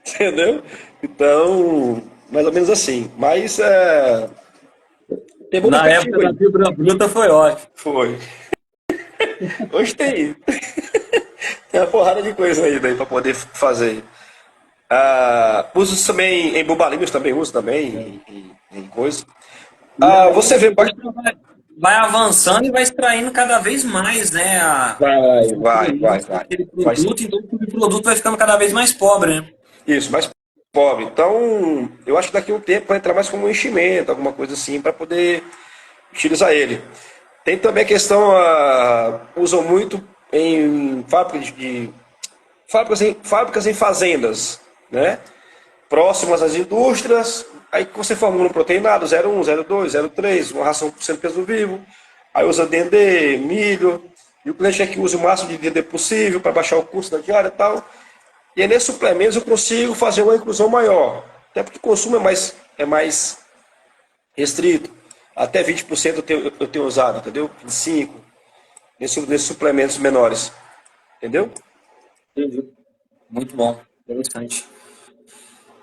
[SPEAKER 2] Entendeu? Então, mais ou menos assim. Mas tem bom
[SPEAKER 1] Na época
[SPEAKER 2] indicativo
[SPEAKER 1] da
[SPEAKER 2] aí.
[SPEAKER 1] fibra bruta foi ótimo.
[SPEAKER 2] Foi. Hoje tem uma porrada de coisa aí daí para poder fazer. Uso também em bubalinhos, também uso também em coisa.
[SPEAKER 1] E aí
[SPEAKER 2] Você
[SPEAKER 1] a
[SPEAKER 2] vê
[SPEAKER 1] indústria vai avançando e vai extraindo cada vez mais, né,
[SPEAKER 2] vai,
[SPEAKER 1] os
[SPEAKER 2] vai, vai,
[SPEAKER 1] nutrientes
[SPEAKER 2] vai.
[SPEAKER 1] daquele
[SPEAKER 2] Vai
[SPEAKER 1] produto, então o produto vai ficando cada vez mais pobre, né?
[SPEAKER 2] isso, mais pobre. Então, eu acho que daqui a um tempo vai entrar mais como um enchimento, alguma coisa assim, para poder utilizar ele. Tem também a questão, usam muito em fábricas em fazendas, né? Próximas às indústrias, aí você formula um proteinado, 0,1, 0,2, 0,3, uma ração por cento peso vivo, aí usa dendê, milho, e o cliente quer que use o máximo de dendê possível para baixar o custo da diária e tal. E aí, nesses suplementos eu consigo fazer uma inclusão maior, até porque o consumo é mais restrito. Até 20% eu tenho usado, entendeu? 25%, nesses suplementos menores, entendeu?
[SPEAKER 1] Entendi. Muito bom, interessante.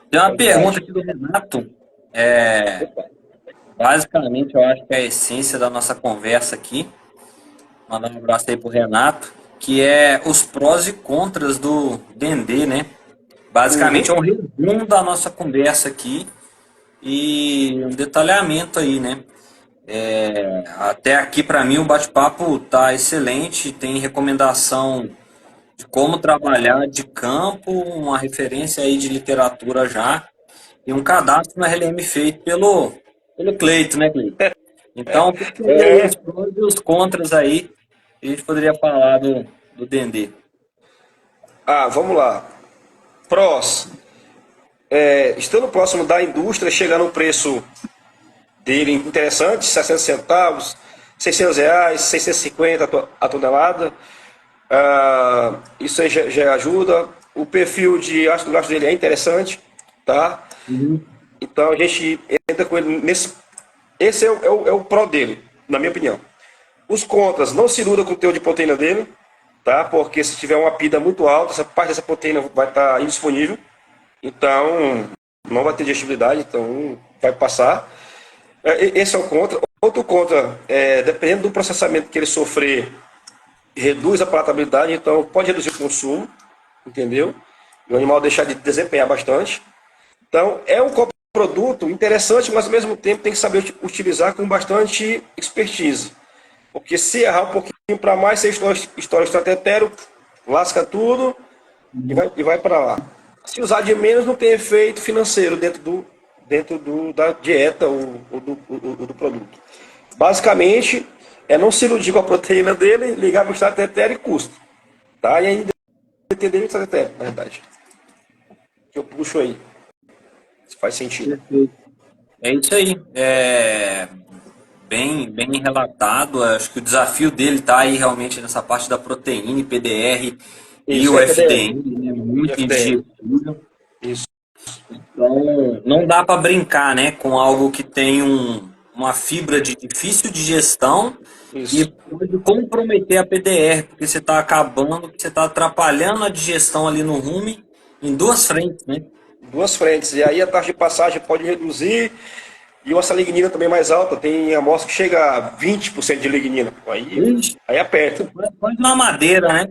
[SPEAKER 1] Tem uma pergunta
[SPEAKER 2] Qualidade.
[SPEAKER 1] aqui do Renato. É, basicamente, eu acho que é a essência da nossa conversa aqui. Mandar um abraço aí pro Renato, que é os prós e contras do Dendê, né? Basicamente
[SPEAKER 2] Uhum.
[SPEAKER 1] é um resumo da nossa conversa aqui e um detalhamento aí, né? Até aqui para mim o bate-papo tá excelente, tem recomendação de como trabalhar de campo, uma referência aí de literatura já e um cadastro na RLM feito pelo Cleito, né, Cleito? Então, o que seria aí os
[SPEAKER 2] É.
[SPEAKER 1] prós e os contras aí que a gente poderia falar do Dendê?
[SPEAKER 2] Vamos lá. Prós. Estando próximo da indústria, chegar no preço dele interessante, 60 centavos, R$ 600, 650 a tonelada. Isso aí já ajuda. O perfil de ácido graxo dele é interessante, tá?
[SPEAKER 1] Uhum.
[SPEAKER 2] Então a gente entra com ele nesse. Esse é o pró dele, na minha opinião. Os contras, não se iluda com o teor de proteína dele, tá? Porque se tiver uma pida muito alta, essa parte dessa proteína vai estar indisponível. Então, não vai ter digestibilidade, então vai passar. Esse é o contra. Outro contra, dependendo do processamento que ele sofrer, reduz a palatabilidade, então pode reduzir o consumo, entendeu? E o animal deixar de desempenhar bastante. Então, é um produto interessante, mas ao mesmo tempo tem que saber utilizar com bastante expertise. Porque se errar um pouquinho para mais, você estoura o estratétero, lasca tudo e vai para lá. Se usar de menos, não tem efeito financeiro da dieta ou do produto. Basicamente, é não se iludir com a proteína dele, ligar para o estratétero e custo. Tá? E ainda entender o estratétero, na verdade. Que eu puxo aí. Se faz sentido.
[SPEAKER 1] Perfeito. É isso aí. Bem relatado. Acho que o desafio dele está aí realmente nessa parte da proteína, e PDR e
[SPEAKER 2] Isso,
[SPEAKER 1] o
[SPEAKER 2] FDL
[SPEAKER 1] FDN, né?
[SPEAKER 2] e
[SPEAKER 1] Muito
[SPEAKER 2] FDL.
[SPEAKER 1] indigestivo.
[SPEAKER 2] Isso,
[SPEAKER 1] Então, não dá para brincar, né, com algo que tem uma fibra de difícil digestão e
[SPEAKER 2] isso.
[SPEAKER 1] pode comprometer a PDR, porque você está acabando, você está atrapalhando a digestão ali no rumen em duas frentes, né?
[SPEAKER 2] Duas frentes. E aí a taxa de passagem pode reduzir. E uma lignina também mais alta. Tem amostra que chega a 20% de lignina.
[SPEAKER 1] Ixi,
[SPEAKER 2] Aí aperta.
[SPEAKER 1] põe na madeira, né?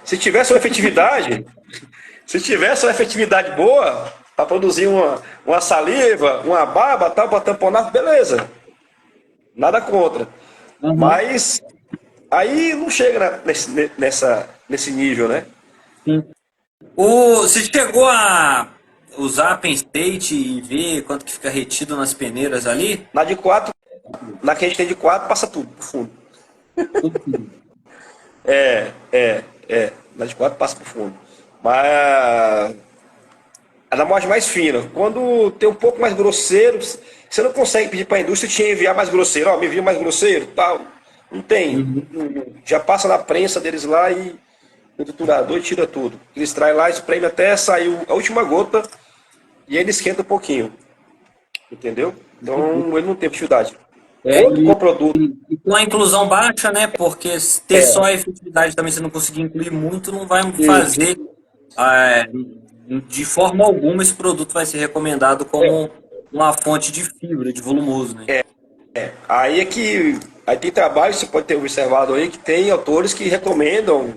[SPEAKER 2] Se tivesse uma efetividade, se tivesse uma efetividade boa para produzir uma saliva, uma baba, tal, para tamponar, beleza. Nada contra.
[SPEAKER 1] Uhum.
[SPEAKER 2] Mas aí não chega nesse nível, né?
[SPEAKER 1] Sim. Você chegou a usar a Penn State e ver quanto que fica retido nas peneiras ali?
[SPEAKER 2] Na de 4, na que a gente tem de 4 passa tudo pro fundo.
[SPEAKER 1] Tudo.
[SPEAKER 2] Na de 4 passa pro fundo. Mas a amostra mais fina. Quando tem um pouco mais grosseiro, você não consegue pedir para a indústria te enviar mais grosseiro. Ó, me envia mais grosseiro, tal. Não tem.
[SPEAKER 1] Uhum.
[SPEAKER 2] Já passa na prensa deles lá e o triturador tira tudo. Eles traem lá, espreme até sair a última gota e ele esquenta um pouquinho. Entendeu? Então ele não tem dificuldade.
[SPEAKER 1] É,
[SPEAKER 2] Outro coproduto.
[SPEAKER 1] e com a inclusão baixa, né? Porque ter só a efetividade também, se não conseguir incluir muito, não vai
[SPEAKER 2] Isso.
[SPEAKER 1] fazer, é, de forma alguma, esse produto vai ser recomendado como uma fonte de fibra, de volumoso, né?
[SPEAKER 2] Aí é que. Aí tem trabalho, você pode ter observado aí, que tem autores que recomendam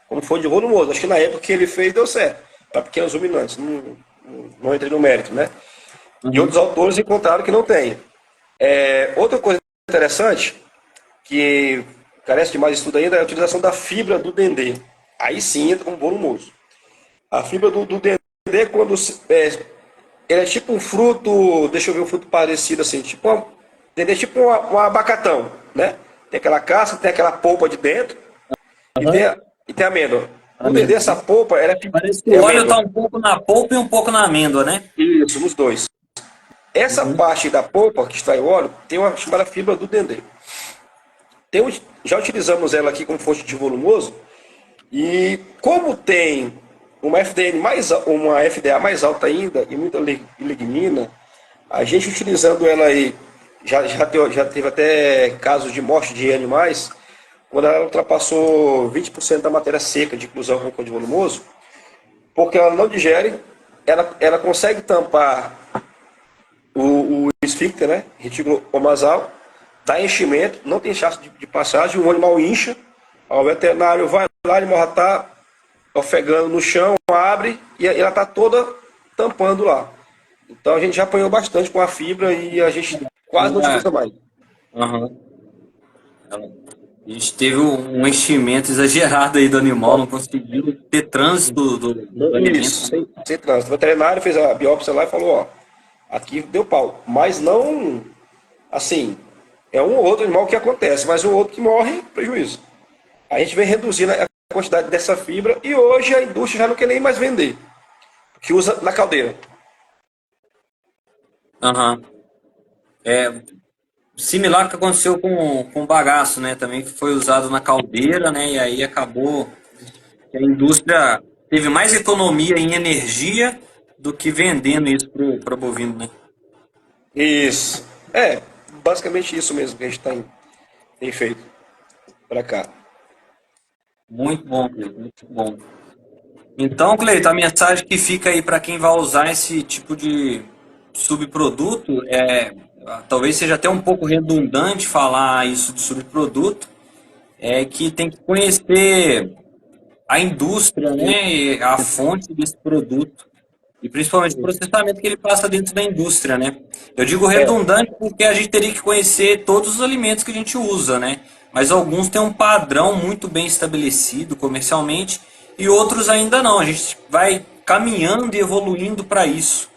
[SPEAKER 2] como fonte de volumoso. Acho que na época que ele fez deu certo. Para pequenos ruminantes. Não entrei no mérito, né? E outros
[SPEAKER 1] Uhum.
[SPEAKER 2] autores encontraram que não tem. Outra coisa interessante, que carece de mais estudo ainda, é a utilização da fibra do dendê. Aí sim entra como volumoso. A fibra do dendê, quando ele é tipo um fruto, deixa eu ver um fruto parecido assim, dendê é tipo um abacatão, né? Tem aquela casca, tem aquela polpa de dentro e tem,
[SPEAKER 1] Aham.
[SPEAKER 2] e tem a amêndoa. O dendê, essa
[SPEAKER 1] Amêndoa.
[SPEAKER 2] polpa, ela
[SPEAKER 1] Parece que
[SPEAKER 2] é
[SPEAKER 1] o óleo
[SPEAKER 2] amêndoa.
[SPEAKER 1] está um pouco na polpa e um pouco na amêndoa, né?
[SPEAKER 2] Isso, nos dois. Essa
[SPEAKER 1] Uhum.
[SPEAKER 2] parte da polpa que extrai o óleo tem uma chamada fibra do dendê. Já utilizamos ela aqui como fonte de volumoso e como tem uma FDA mais alta ainda e muita lignina, a gente utilizando ela aí, já teve até casos de morte de animais, quando ela ultrapassou 20% da matéria seca de inclusão com de volumoso, porque ela não digere, ela consegue tampar o esfíncter, né, retículo omasal, dá enchimento, não tem chance de passagem, o animal incha, o veterinário vai lá, o animal já está ofegando no chão, abre e ela está toda tampando lá. Então a gente já apanhou bastante com a fibra e a gente quase não
[SPEAKER 1] Ah,
[SPEAKER 2] utiliza mais.
[SPEAKER 1] aham. A gente teve um enchimento exagerado aí do animal, não conseguiu ter trânsito do alimento,
[SPEAKER 2] Isso,
[SPEAKER 1] né?
[SPEAKER 2] sem trânsito. O veterinário fez a biópsia lá e falou, ó, aqui deu pau. Mas não, assim, é um ou outro animal que acontece, mas o outro que morre, prejuízo. A gente vem reduzindo a quantidade dessa fibra e hoje a indústria já não quer nem mais vender, que usa na caldeira.
[SPEAKER 1] Aham. É, Similar ao que aconteceu com o bagaço, né? Também que foi usado na caldeira, né? E aí acabou que a indústria teve mais economia em energia do que vendendo isso para bovino, né?
[SPEAKER 2] Isso. É, basicamente isso mesmo que a gente tem feito para cá.
[SPEAKER 1] Muito bom, Cleiton, muito bom. Então, Cleiton, a mensagem que fica aí para quem vai usar esse tipo de subproduto é, talvez seja até um pouco redundante falar isso de subproduto, é que tem que conhecer a indústria, né, e a fonte desse produto e principalmente o processamento que ele passa dentro da indústria, né? Eu digo
[SPEAKER 2] É,
[SPEAKER 1] redundante porque a gente teria que conhecer todos os alimentos que a gente usa, né? Mas alguns têm um padrão muito bem estabelecido comercialmente e outros ainda não. A gente vai caminhando e evoluindo para isso.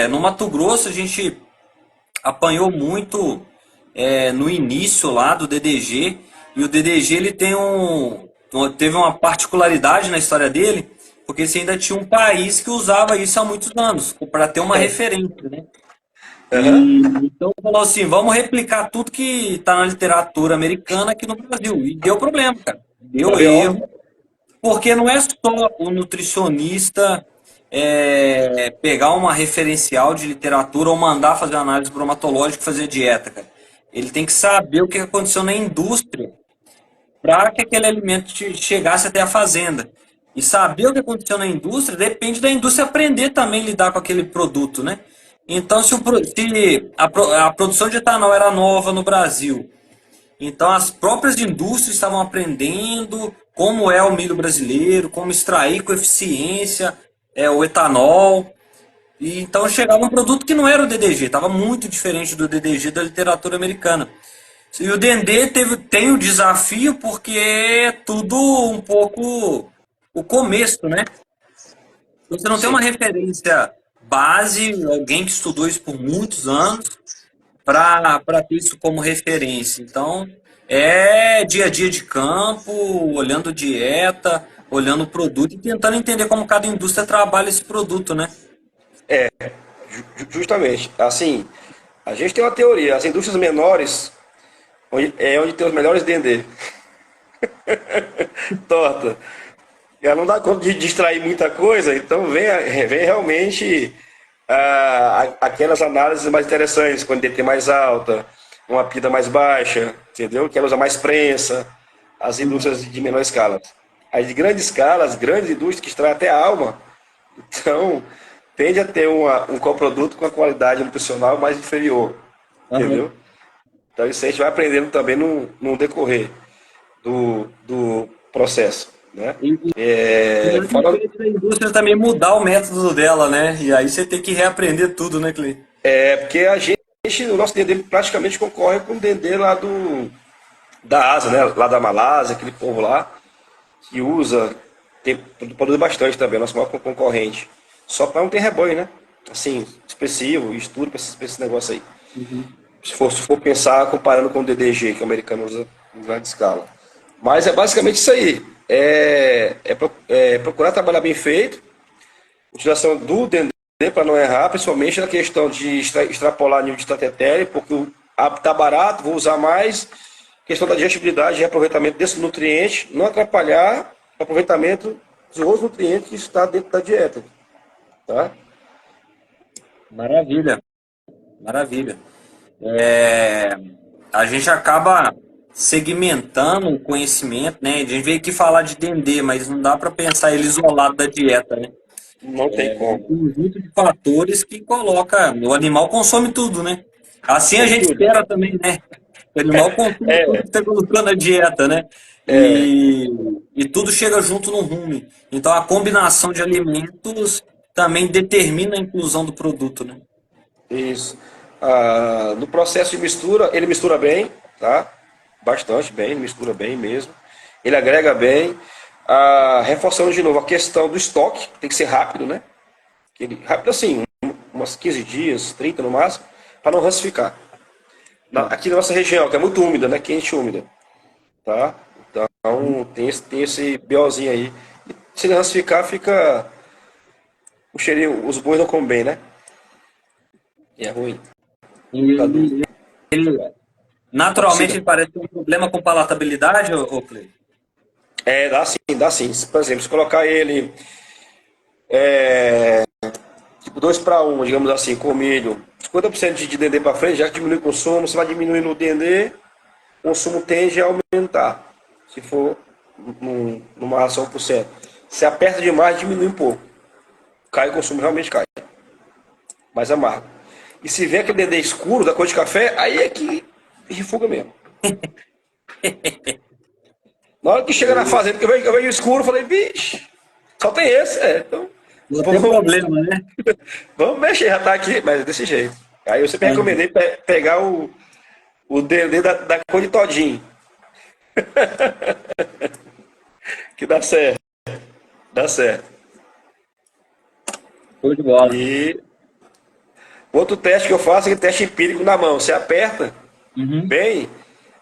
[SPEAKER 1] No Mato Grosso a gente apanhou muito no início lá do DDG e o DDG ele teve uma particularidade na história dele porque você ainda tinha um país que usava isso há muitos anos para ter uma referência, né?
[SPEAKER 2] aham.
[SPEAKER 1] E então falou assim, vamos replicar tudo que está na literatura americana aqui no Brasil e deu problema, cara,
[SPEAKER 2] Dá
[SPEAKER 1] deu
[SPEAKER 2] BO?
[SPEAKER 1] erro porque não é só o nutricionista pegar uma referencial de literatura ou mandar fazer uma análise bromatológica e fazer dieta, cara. Ele tem que saber o que aconteceu na indústria para que aquele alimento chegasse até a fazenda. E saber o que aconteceu na indústria depende da indústria aprender também a lidar com aquele produto, né? Então, se a produção de etanol era nova no Brasil, então as próprias indústrias estavam aprendendo como é o milho brasileiro, como extrair com eficiência o etanol. E então chegava um produto que não era o DDG, estava muito diferente do DDG da literatura americana. E o Dendê tem o desafio porque é tudo um pouco o começo, né? Você não tem uma
[SPEAKER 2] Sim.
[SPEAKER 1] referência base, alguém que estudou isso por muitos anos, para ter isso como referência. Então, é dia a dia de campo, olhando dieta, olhando o produto e tentando entender como cada indústria trabalha esse produto, né?
[SPEAKER 2] Justamente. Assim, a gente tem uma teoria. As indústrias menores é onde tem os melhores Dendê. Torta. Ela não dá conta de distrair muita coisa, então vem realmente aquelas análises mais interessantes, quando DT mais alta, uma pida mais baixa, entendeu? Que ela usa mais prensa, as indústrias de menor escala. As de grande escala, as grandes indústrias que extraem até a alma, então tende a ter um coproduto com a qualidade nutricional mais inferior,
[SPEAKER 1] Aham.
[SPEAKER 2] entendeu? Então isso a gente vai aprendendo também no decorrer do processo, né?
[SPEAKER 1] E
[SPEAKER 2] É,
[SPEAKER 1] às
[SPEAKER 2] falando,
[SPEAKER 1] vezes a indústria também mudar o método dela, né? E aí você tem que reaprender tudo, né, Clay?
[SPEAKER 2] porque a gente, o nosso Dendê praticamente concorre com o Dendê lá da Ásia, né? Lá da Malásia, aquele povo lá, que usa, produz bastante também, nosso maior concorrente. Só para não ter rebanho, né? Assim, expressivo, estudo para esse negócio aí.
[SPEAKER 1] Uhum.
[SPEAKER 2] Se for pensar comparando com o DDG, que o americano usa em grande escala. Mas é basicamente isso aí. É procurar trabalhar bem feito, utilização do Dendê para não errar, principalmente na questão de extrapolar nível de estatetério, porque tá barato, vou usar mais. Questão da digestibilidade e reaproveitamento desse nutriente, não atrapalhar o aproveitamento dos outros nutrientes que está dentro da dieta. Tá?
[SPEAKER 1] Maravilha, maravilha. É, a gente acaba segmentando o conhecimento, né? A gente veio aqui falar de Dendê, mas não dá para pensar ele isolado da dieta, né?
[SPEAKER 2] Não tem
[SPEAKER 1] É um
[SPEAKER 2] como.
[SPEAKER 1] conjunto de fatores que coloca. O animal consome tudo, né? Assim a
[SPEAKER 2] Come
[SPEAKER 1] gente
[SPEAKER 2] tudo.
[SPEAKER 1] espera também, né? O animal consome tudo
[SPEAKER 2] É,
[SPEAKER 1] que você colocou na dieta, né? E, e tudo chega junto no rumo. Então a combinação de alimentos também determina a inclusão do produto, né?
[SPEAKER 2] isso. No processo de mistura, ele mistura bem, tá? Bastante bem, ele mistura bem mesmo. Ele agrega bem. Reforçando de novo a questão do estoque, tem que ser rápido, né? Rápido assim, umas 15 dias, 30 no máximo, para não rancificar. Aqui na nossa região, que é muito úmida, né? Quente e úmida, tá? Então tem esse BOzinho aí. E se ele rancificar, fica o cheirinho, os bois não comem bem, né? E é ruim.
[SPEAKER 1] E
[SPEAKER 2] Tá duro.
[SPEAKER 1] Naturalmente
[SPEAKER 2] Toxina.
[SPEAKER 1] ele parece ter um problema com palatabilidade, ô Cleiton?
[SPEAKER 2] É, dá sim, dá sim. Por exemplo, se colocar ele tipo 2 para um, digamos assim, com milho, 50% de dendê para frente, já diminui o consumo, você vai diminuindo o dendê, o consumo tende a aumentar. Se for numa ração por cento. Se aperta demais, diminui um pouco. Cai o consumo, realmente cai. Mais amargo. E se vê aquele dendê escuro, da cor de café, aí é que refuga mesmo. Na hora que chega na fazenda, que eu vejo escuro, eu falei, vixe, só tem esse, então
[SPEAKER 1] Não tem
[SPEAKER 2] vamos,
[SPEAKER 1] problema, né?
[SPEAKER 2] vamos mexer, já tá aqui, mas é desse jeito. Aí eu sempre
[SPEAKER 1] É,
[SPEAKER 2] recomendei pegar o dendê da cor de todinho, que dá certo, dá certo.
[SPEAKER 1] show de bola.
[SPEAKER 2] E outro teste que eu faço é aquele teste empírico na mão. Você aperta
[SPEAKER 1] Uhum.
[SPEAKER 2] bem,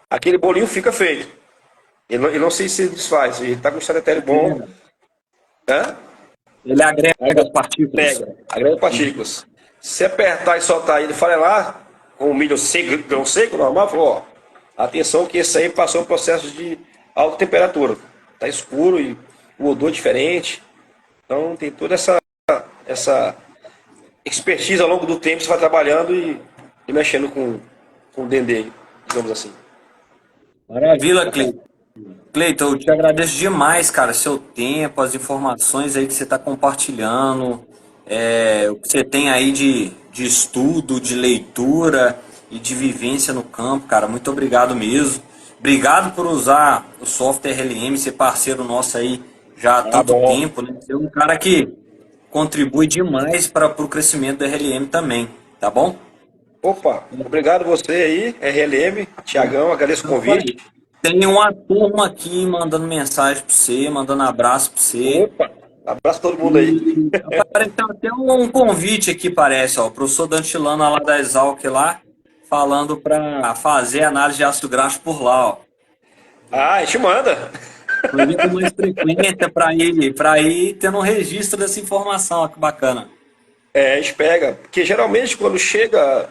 [SPEAKER 2] aquele bolinho fica feito. Ele não se desfaz, ele tá com um sanitário bom. Hã?
[SPEAKER 1] Ele agrega
[SPEAKER 2] Agrega,
[SPEAKER 1] as partículas.
[SPEAKER 2] agrega partículas. Se apertar e soltar ele farelar, com o milho seco, grão seco, normal, falou, ó, atenção que esse aí passou um processo de alta temperatura. Tá escuro e o odor é diferente. Então tem toda essa expertise ao longo do tempo, você vai trabalhando e mexendo com o dendê, digamos assim.
[SPEAKER 1] Maravilha, Cleiton. Cleiton, eu te agradeço demais, cara, seu tempo, as informações aí que você está compartilhando, o que você tem aí de estudo, de leitura e de vivência no campo, cara. Muito obrigado mesmo. Obrigado por usar o software RLM, ser parceiro nosso aí já há
[SPEAKER 2] Ah,
[SPEAKER 1] tanto
[SPEAKER 2] bom.
[SPEAKER 1] tempo, né? Você é um cara que contribui demais para o crescimento do RLM também, tá bom?
[SPEAKER 2] Opa, obrigado você aí, RLM, Tiagão, agradeço o
[SPEAKER 1] Então, isso
[SPEAKER 2] convite.
[SPEAKER 1] aí. Tem uma turma aqui mandando mensagem para você, mandando abraço para você.
[SPEAKER 2] Opa, abraço a todo mundo aí.
[SPEAKER 1] E apareceu até um convite aqui, parece, ó, o professor Dantilano lá da Exalc lá, falando para fazer análise de ácido graxo por lá, ó.
[SPEAKER 2] Ah, a gente manda.
[SPEAKER 1] Fazer com mais frequência para ir tendo um registro dessa informação, ó, que bacana.
[SPEAKER 2] É, a gente pega, porque geralmente quando chega,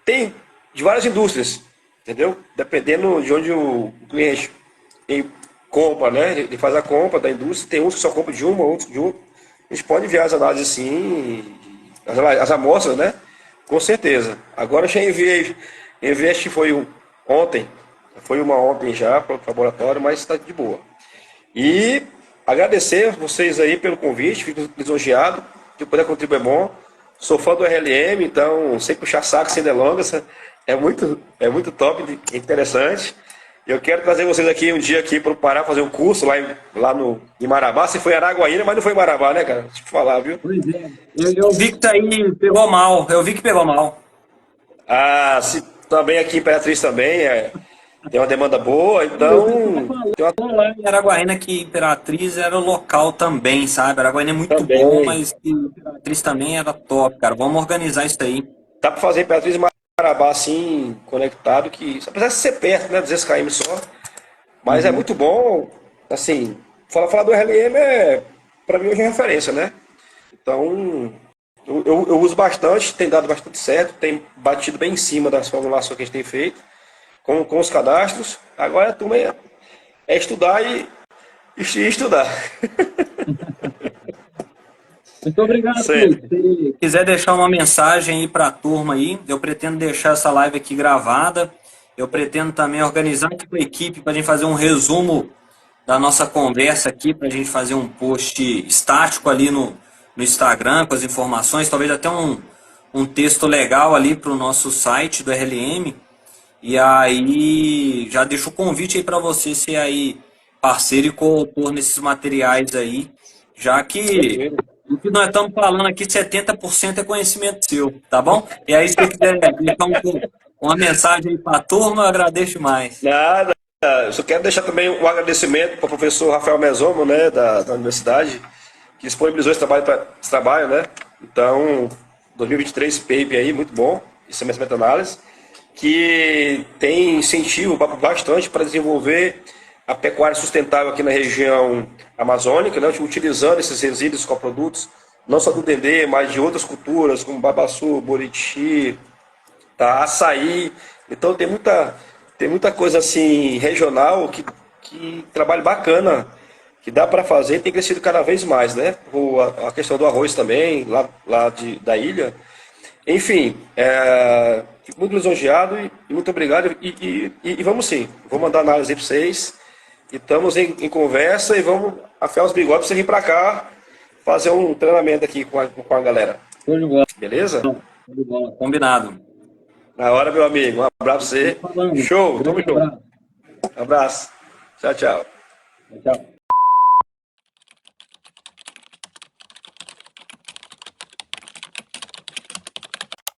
[SPEAKER 2] tem de várias indústrias, entendeu? Dependendo de onde o cliente ele compra, né? Ele faz a compra da indústria, tem uns que só compram de uma, outros de outra. A gente pode enviar as análises sim, as amostras, né? Com certeza. Agora eu já enviei acho que foi ontem, foi uma ontem já para o laboratório, mas está de boa. E agradecer vocês aí pelo convite, fico lisonjeado. Se puder contribuir é bom. Sou fã do RLM, então sem puxar saco, sem delongas. É muito top, interessante. Eu quero trazer vocês aqui um dia aqui para o Pará fazer um curso em Marabá. Se foi em Araguaína, mas não foi em Marabá, né, cara? Deixa eu te falar, viu?
[SPEAKER 1] Pois é. Eu vi que tá aí, pegou mal. Eu vi que pegou mal.
[SPEAKER 2] Ah, se, também aqui em Imperatriz também tem uma demanda boa,
[SPEAKER 1] O pessoal
[SPEAKER 2] então tem uma,
[SPEAKER 1] falou lá em Araguaína que Imperatriz era o local também, sabe? Araguaína é muito bom,
[SPEAKER 2] também.
[SPEAKER 1] mas que Imperatriz também era top, cara. Vamos organizar isso aí.
[SPEAKER 2] Dá para fazer Imperatriz e Marabá assim, conectado, que só precisa ser perto, né? 200 km só. Mas é
[SPEAKER 1] Uhum.
[SPEAKER 2] muito bom, assim, falar do RLM para mim hoje é referência, né? Então, eu uso bastante, tem dado bastante certo, tem batido bem em cima das formulações que a gente tem feito, com os cadastros. Agora a turma é estudar e estudar.
[SPEAKER 1] Muito obrigado, Cleiton.
[SPEAKER 2] Sempre.
[SPEAKER 1] Se quiser deixar uma mensagem aí para a turma aí, eu pretendo deixar essa live aqui gravada. Eu pretendo também organizar aqui com a equipe para a gente fazer um resumo da nossa conversa aqui, para a gente fazer um post estático ali no Instagram com as informações, talvez até um texto legal ali para o nosso site do RLM. E aí já deixo o convite aí para você ser aí parceiro e coautor nesses materiais aí, já que
[SPEAKER 2] Tranquilo.
[SPEAKER 1] o que nós estamos falando aqui, 70% é conhecimento seu, tá bom? E aí, se você quiser deixar uma mensagem aí para a turma, eu agradeço demais.
[SPEAKER 2] Nada. Eu só quero deixar também um agradecimento para o professor Rafael Mesomo, né, da universidade, que disponibilizou esse trabalho, né? Então, 2023, esse paper aí, muito bom, esse semestre de meta-análise, que tem incentivo bastante para desenvolver a pecuária sustentável aqui na região amazônica, né, utilizando esses resíduos coprodutos, não só do dendê, mas de outras culturas, como babaçu, buriti, tá? Açaí. Então tem muita coisa assim regional que trabalho bacana que dá para fazer e tem crescido cada vez mais, né? A questão do arroz também, da ilha. Enfim, fico muito lisonjeado e muito obrigado. E vamos sim, vou mandar análise aí para vocês. E estamos em conversa e vamos afiar os bigodes para você vir para cá fazer um treinamento aqui com a galera.
[SPEAKER 1] Show de bola.
[SPEAKER 2] Beleza?
[SPEAKER 1] Show de bola. Combinado.
[SPEAKER 2] Na hora, meu amigo. Um abraço pra
[SPEAKER 1] Estamos
[SPEAKER 2] você.
[SPEAKER 1] falando.
[SPEAKER 2] Show, tamo
[SPEAKER 1] Grande
[SPEAKER 2] junto.
[SPEAKER 1] abraço.
[SPEAKER 2] Abraço. Tchau, tchau.
[SPEAKER 1] Tchau.